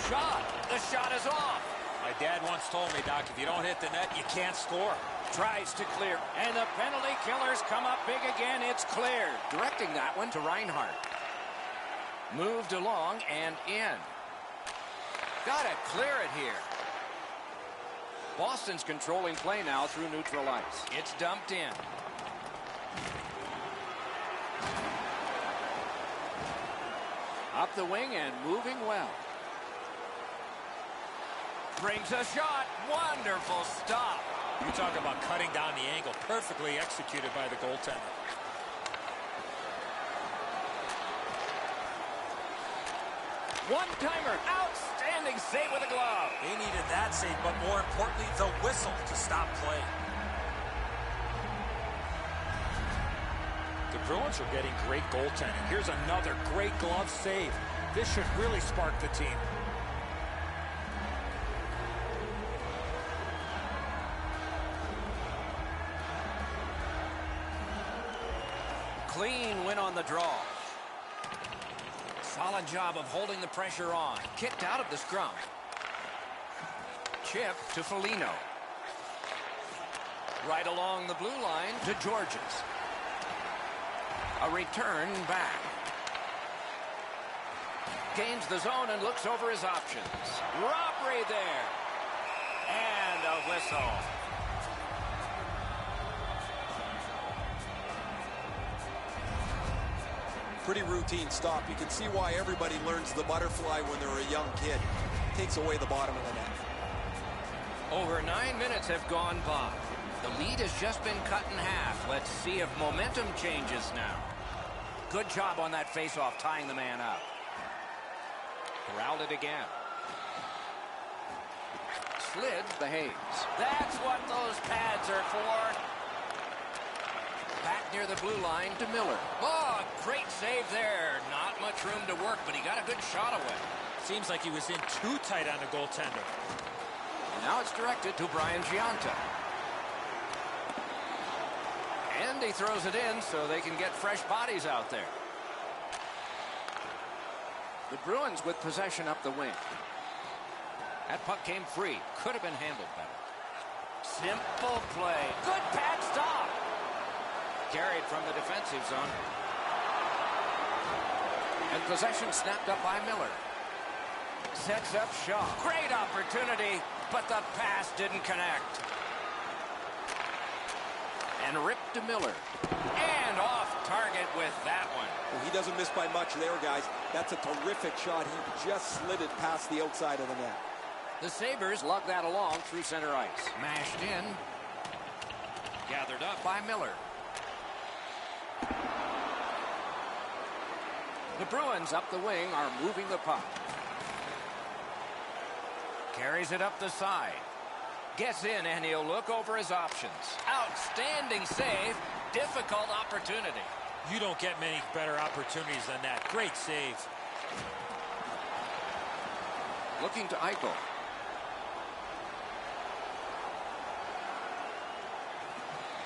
Speaker 1: Shot. The shot is off.
Speaker 3: My dad once told me, Doc, if you don't hit the net, you can't score.
Speaker 1: Tries to clear. And the penalty killers come up big again. It's cleared. Directing that one to Reinhart. Moved along and in. Got to clear it here. Boston's controlling play now through neutral ice. It's dumped in. Up the wing and moving well. Brings a shot. Wonderful stop.
Speaker 3: You talk about cutting down the angle. Perfectly executed by the goaltender.
Speaker 1: One-timer. Outstanding save with a glove.
Speaker 3: They needed that save, but more importantly, the whistle to stop play. The Bruins are getting great goaltending. Here's another great glove save. This should really spark the team.
Speaker 1: Clean win on the draw. Solid job of holding the pressure on. Kicked out of the scrum. Chip to Foligno. Right along the blue line to Georges. A return back. Gains the zone and looks over his options. Robbery there. And a whistle.
Speaker 4: Pretty routine stop. You can see why everybody learns the butterfly when they're a young kid. Takes away the bottom of the net.
Speaker 1: Over 9 minutes have gone by. The lead has just been cut in half. Let's see if momentum changes now. Good job on that faceoff, tying the man up. Corralled it again. Slid behaves. That's what those pads are for. Back near the blue line to Miller. Oh, great save there. Not much room to work, but he got a good shot away.
Speaker 3: Seems like he was in too tight on the goaltender.
Speaker 1: And now it's directed to Brian Giunta. And he throws it in so they can get fresh bodies out there. The Bruins with possession up the wing. That puck came free. Could have been handled better. Simple play. Good pad stop. Carried from the defensive zone. And possession snapped up by Miller. Sets up Shaw. Great opportunity, but the pass didn't connect. And ripped to Miller. And off target with that one.
Speaker 4: Well, he doesn't miss by much there, guys. That's a terrific shot. He just slid it past the outside of the net.
Speaker 1: The Sabres lug that along through center ice. Mashed in. Gathered up by Miller. The Bruins up the wing are moving the puck. Carries it up the side. Gets in and he'll look over his options. Outstanding save. Difficult opportunity.
Speaker 3: You don't get many better opportunities than that. Great save.
Speaker 1: Looking to Eichel.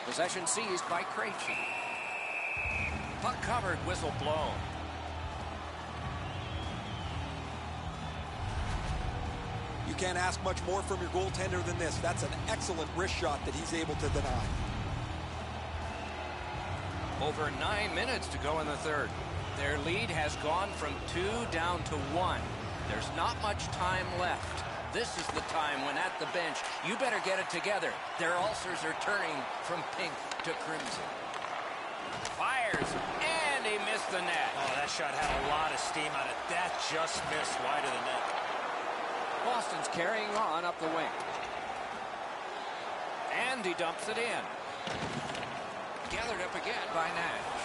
Speaker 1: Possession seized by Krejci. Puck covered, whistle blown.
Speaker 4: You can't ask much more from your goaltender than this. That's an excellent wrist shot that he's able to deny.
Speaker 1: Over 9 minutes to go in the third. Their lead has gone from 2 down to 1. There's not much time left. This is the time when at the bench, you better get it together. Their ulcers are turning from pink to crimson. Fires, and he missed the net.
Speaker 3: Oh, that shot had a lot of steam on it. That just missed wide of the net.
Speaker 1: Boston's carrying on up the wing. And he dumps it in. Gathered up again by Nash.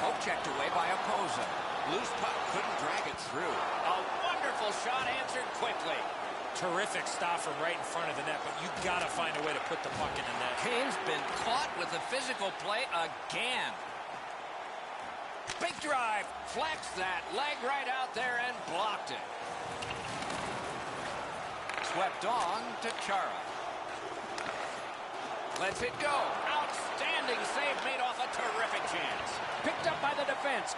Speaker 1: Poke checked away by Opoza. Loose puck, couldn't drag it through. A wonderful shot answered quickly.
Speaker 3: Terrific stop from right in front of the net, but you got to find a way to put the puck in the net.
Speaker 1: Kane's been caught with the physical play again. Big drive, flexed that, leg right out there and blocked it. Swept on to Chara. Lets it go. Outstanding save made off a terrific chance. Picked up by the defense.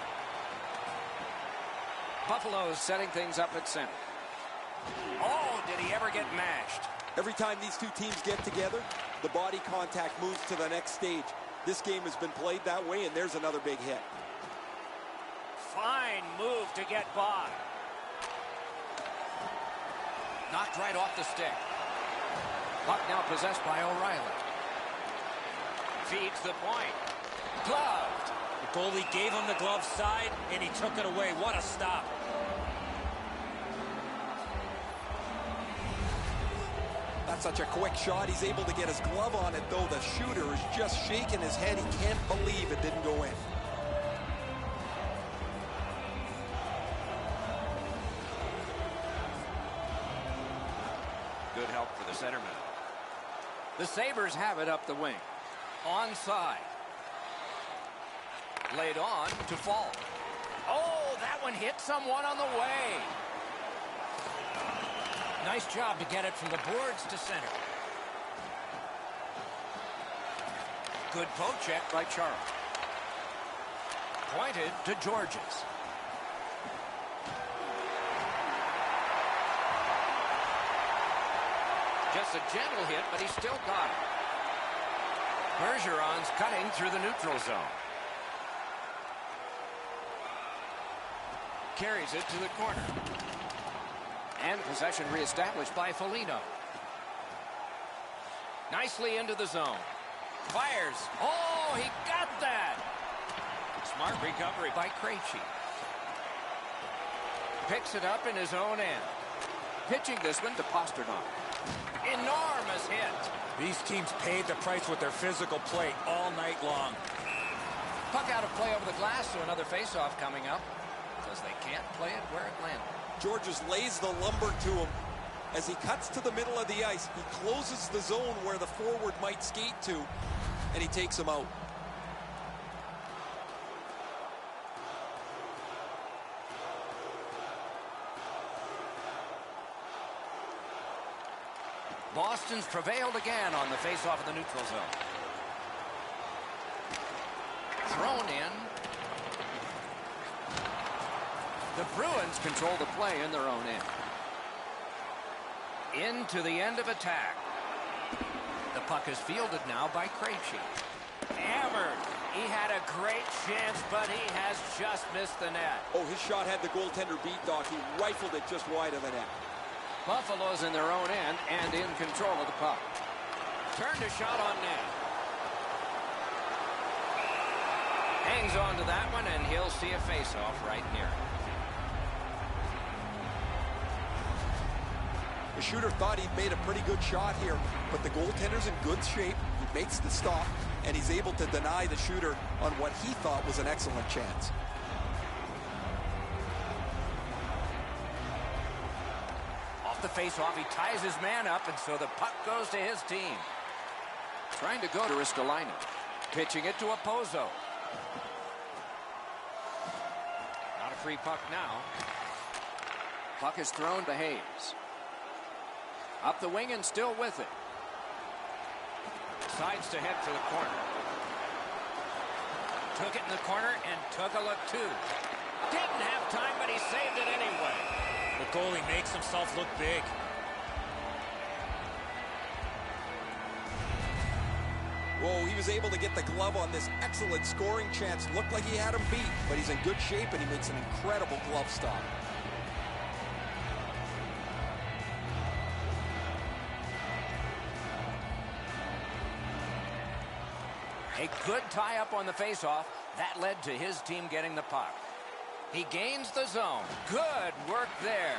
Speaker 1: Buffalo's setting things up at center. Oh, did he ever get mashed?
Speaker 4: Every time these two teams get together, the body contact moves to the next stage. This game has been played that way, and there's another big hit.
Speaker 1: Fine move to get by. Knocked right off the stick. Puck now possessed by O'Reilly. Feeds the point. Gloved.
Speaker 3: The goalie gave him the glove side, and he took it away. What a stop.
Speaker 4: That's such a quick shot. He's able to get his glove on it, though. The shooter is just shaking his head. He can't believe it didn't go in.
Speaker 1: Good help for the centerman. The Sabres have it up the wing. Onside. Laid on to Fall. Oh, that one hit someone on the way. Nice job to get it from the boards to center. Good poke check by Charles. Pointed to Georges. Just a gentle hit, but he still got it. Bergeron's cutting through the neutral zone. Carries it to the corner. And possession reestablished by Foligno. Nicely into the zone. Fires. Oh, he got that. Smart recovery by Krejci. Picks it up in his own end. Pitching this one to Pasternak. Enormous hit.
Speaker 3: These teams paid the price with their physical play all night long.
Speaker 1: Puck out of play over the glass, so another faceoff coming up. Because they can't play it where it landed.
Speaker 4: Georges lays the lumber to him. As he cuts to the middle of the ice, he closes the zone where the forward might skate to, and he takes him out.
Speaker 1: Boston's prevailed again on the faceoff of the neutral zone. Thrown in. The Bruins control the play in their own end. Into the end of attack. The puck is fielded now by Krejci. Hammered. He had a great chance, but he has just missed the net.
Speaker 4: Oh, his shot had the goaltender beat, Doc. He rifled it just wide of the net.
Speaker 1: Buffalo's in their own end and in control of the puck. Turned a shot on net. Hangs on to that one, and he'll see a face-off right near it.
Speaker 4: The shooter thought he'd made a pretty good shot here, but the goaltender's in good shape. He makes the stop, and he's able to deny the shooter on what he thought was an excellent chance.
Speaker 1: Off the face-off, he ties his man up, and so the puck goes to his team. Trying to go to Ristolainen. Pitching it to Opozo. Not a free puck now. Puck is thrown to Hayes. Up the wing and still with it. Sides to head for the corner. Took it in the corner and took a look too. Didn't have time, but he saved it anyway.
Speaker 3: The goalie makes himself look big.
Speaker 4: Whoa, he was able to get the glove on this excellent scoring chance. Looked like he had him beat, but he's in good shape and he makes an incredible glove stop.
Speaker 1: A good tie-up on the face-off. That led to his team getting the puck. He gains the zone. Good work there.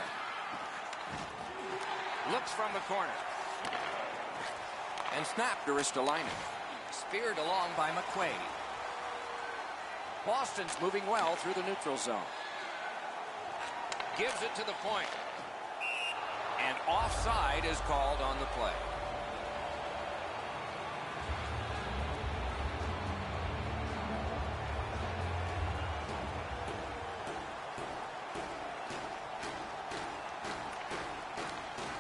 Speaker 1: Looks from the corner. And snapped to Ristolainen. Speared along by McQuaid. Boston's moving well through the neutral zone. Gives it to the point. And offside is called on the play.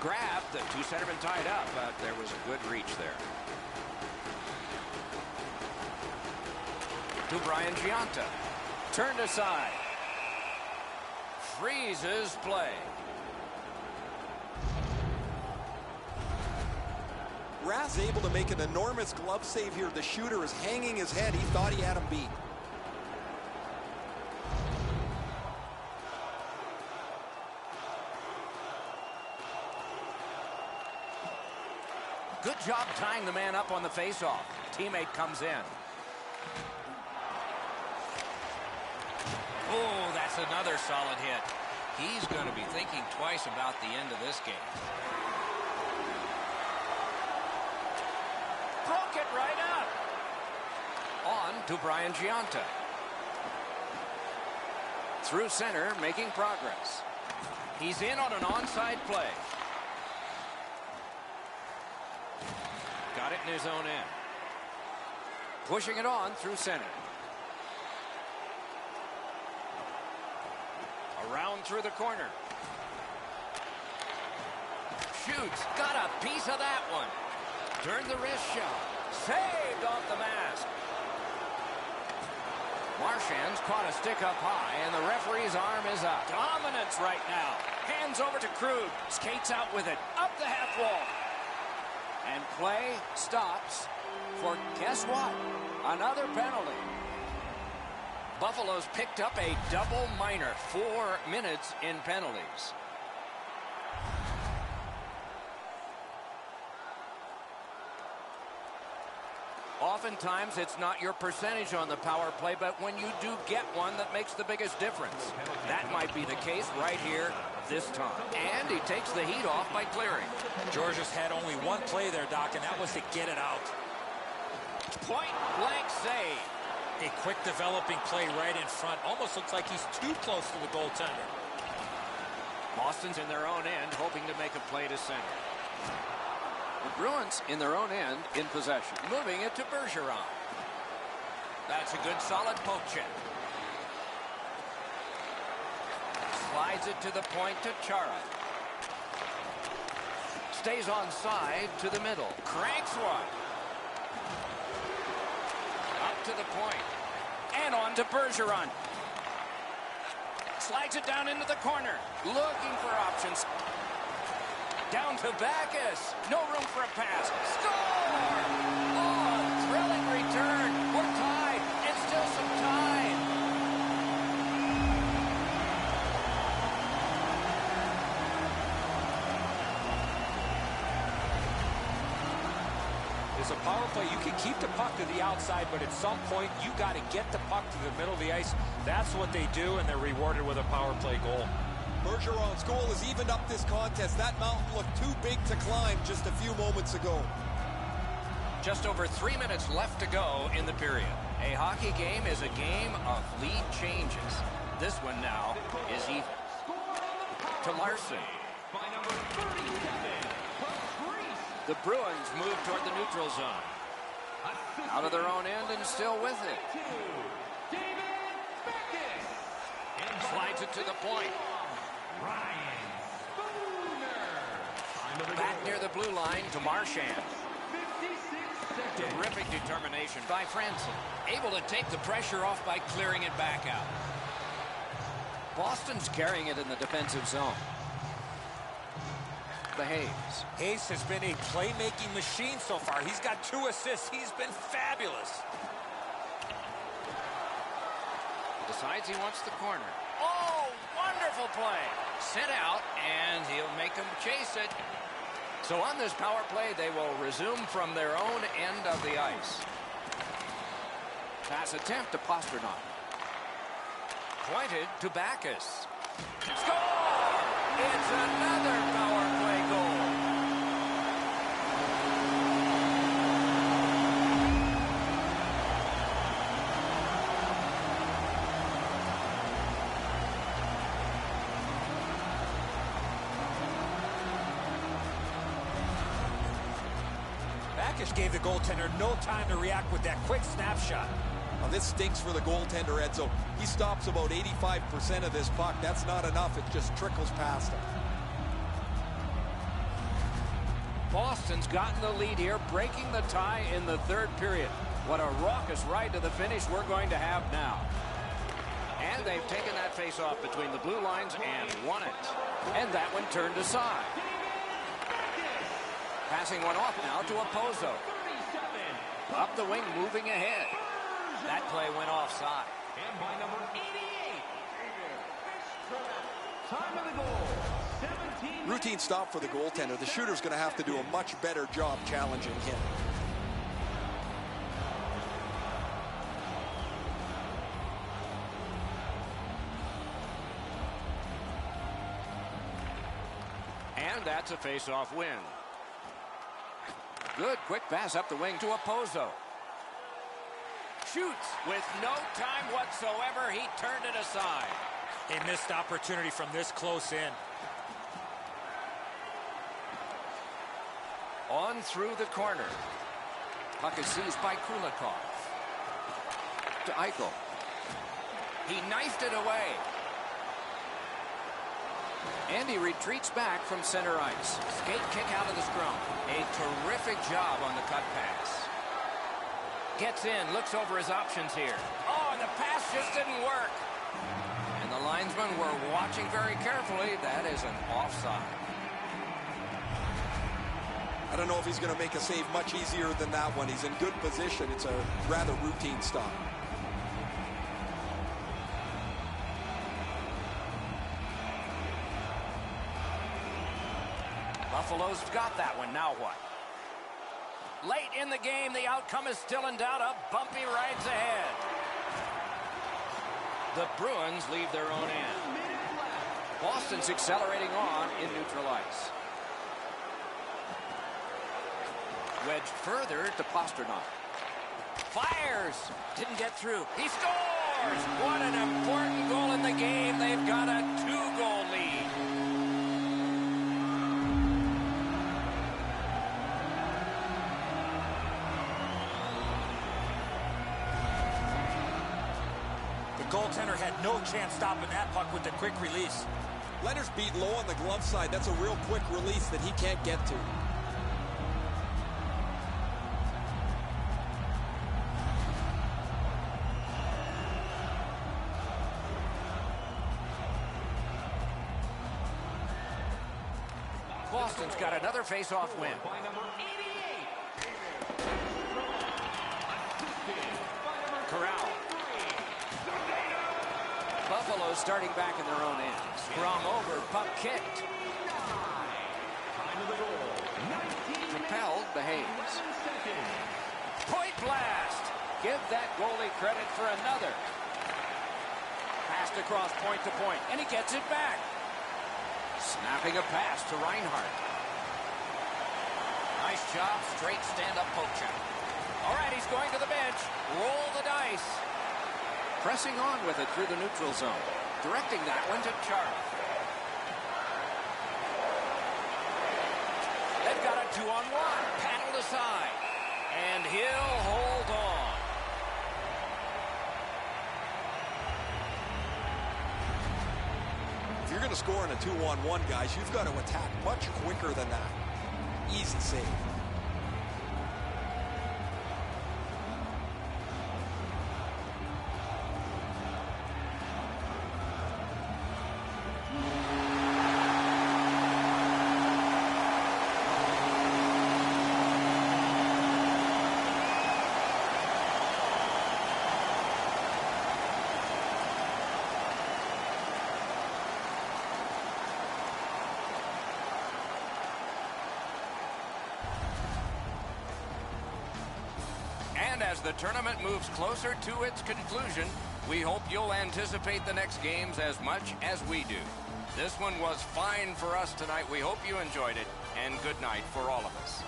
Speaker 1: Grabbed, the two centermen tied up, but there was a good reach there. To Brian Giunta. Turned aside. Freezes play.
Speaker 4: Rath's able to make an enormous glove save here. The shooter is hanging his head. He thought he had him beat.
Speaker 1: Good job tying the man up on the faceoff. Teammate comes in. That's another solid hit. He's going to be thinking twice about the end of this game. Broke it right up. On to Brian Giunta. Through center, making progress. He's in on an onside play. Got it in his own end. Pushing it on through center. Around through the corner. Shoots. Got a piece of that one. Turned the wrist shot. Saved off the mask. Marchand's caught a stick up high, and the referee's arm is up. Dominance right now. Hands over to Krug. Skates out with it. Up the half wall. And play stops for, guess what? Another penalty. Buffalo's picked up a double minor. 4 minutes in penalties. Oftentimes, it's not your percentage on the power play, but when you do get one, that makes the biggest difference. That might be the case right here this time. And he takes the heat off by clearing.
Speaker 3: Georgia's had only one play there, Doc, and that was to get it out.
Speaker 1: Point blank save.
Speaker 3: A quick developing play right in front. Almost looks like he's too close to the goaltender.
Speaker 1: Boston's in their own end, hoping to make a play to center. The Bruins in their own end in possession. Moving it to Bergeron. That's a good solid poke check. Slides it to the point to Chara. Stays on side to the middle. Cranks one. Up to the point. And on to Bergeron. Slides it down into the corner. Looking for options. Down to Backus. No room for a pass. Score! Oh, thrilling return. We're tied. And still some time.
Speaker 3: It's a power play. You can keep the puck to the outside, but at some point, you got to get the puck to the middle of the ice. That's what they do, and they're rewarded with a power play goal.
Speaker 4: Bergeron's goal has evened up this contest. That mountain looked too big to climb just a few moments ago.
Speaker 1: Just over 3 minutes left to go in the period. A hockey game is a game of lead changes. This one now is even. To Larson.
Speaker 5: By number 37,
Speaker 1: The Bruins move toward the neutral zone. Out of their own end and still with it. Slides it to the point. Back near the blue line to Marchand. Terrific determination by Franson. Able to take the pressure off by clearing it back out. Boston's carrying it in the defensive zone. The Hayes
Speaker 3: has been a playmaking machine so far. He's got 2 assists. He's been fabulous.
Speaker 1: Decides he wants the corner. Oh, wonderful play. Sent out, and he'll make them chase it. So on this power play, they will resume from their own end of the ice. Pass attempt to Pastrnak. Pointed to Backus. Score! It's another power play goal.
Speaker 3: Backus gave the goaltender no time to react with that quick snapshot.
Speaker 4: Now this stinks for the goaltender, Edzo. He stops about 85% of this puck. That's not enough. It just trickles past him.
Speaker 1: Boston's gotten the lead here, breaking the tie in the third period. What a raucous ride to the finish we're going to have now. And they've taken that face-off between the blue lines and won it. And that one turned aside. Passing one off now to Opozo. Up the wing, moving ahead. That play went offside.
Speaker 5: And by number 88, time of the goal, 17.
Speaker 4: Routine stop for the goaltender. The shooter's going to have to do a much better job challenging him.
Speaker 1: And that's a face-off win. Good quick pass up the wing to Opozo. Shoots with no time whatsoever. He turned it aside.
Speaker 3: A missed opportunity from this close in.
Speaker 1: On through the corner. Puck is seized by Kulikov. To Eichel. He knifed it away. And he retreats back from center ice. Skate kick out of the scrum. A terrific job on the cut pass. Gets in, looks over his options here. Oh, and the pass just didn't work. And the linesmen were watching very carefully. That is an offside.
Speaker 4: I don't know if he's going to make a save much easier than that one. He's in good position. It's a rather routine stop.
Speaker 1: Buffalo's got that one. Now what? Late in the game, the outcome is still in doubt. A bumpy ride's ahead. The Bruins leave their own end. Boston's accelerating on in neutral ice. Wedged further to Pasternak. Fires. Didn't get through. He scores! What an important goal in the game. They've got a 2-goal lead.
Speaker 3: Goaltender had no chance stopping that puck with the quick release.
Speaker 4: Leonard's beat low on the glove side. That's a real quick release that he can't get to.
Speaker 1: Boston's got another face-off win.
Speaker 5: By number 88.
Speaker 1: Corral. Buffalo starting back in their own end. Scrum over, puck kicked.
Speaker 5: Time of the goal. 19
Speaker 1: Propelled, behaves.
Speaker 5: 11 seconds.
Speaker 1: Point blast. Give that goalie credit for another. Passed across point to point, and he gets it back. Snapping a pass to Reinhart. Nice job, straight stand-up poke check. All right, he's going to the bench. Roll the dice. Pressing on with it through the neutral zone. Directing that one to Chara. They've got a 2-on-1. Paddled aside. And he'll hold on.
Speaker 4: If you're going to score in a 2-on-1, guys, you've got to attack much quicker than that. Easy save.
Speaker 1: And as the tournament moves closer to its conclusion, we hope you'll anticipate the next games as much as we do. This one was fine for us tonight. We hope you enjoyed it, and good night for all of us.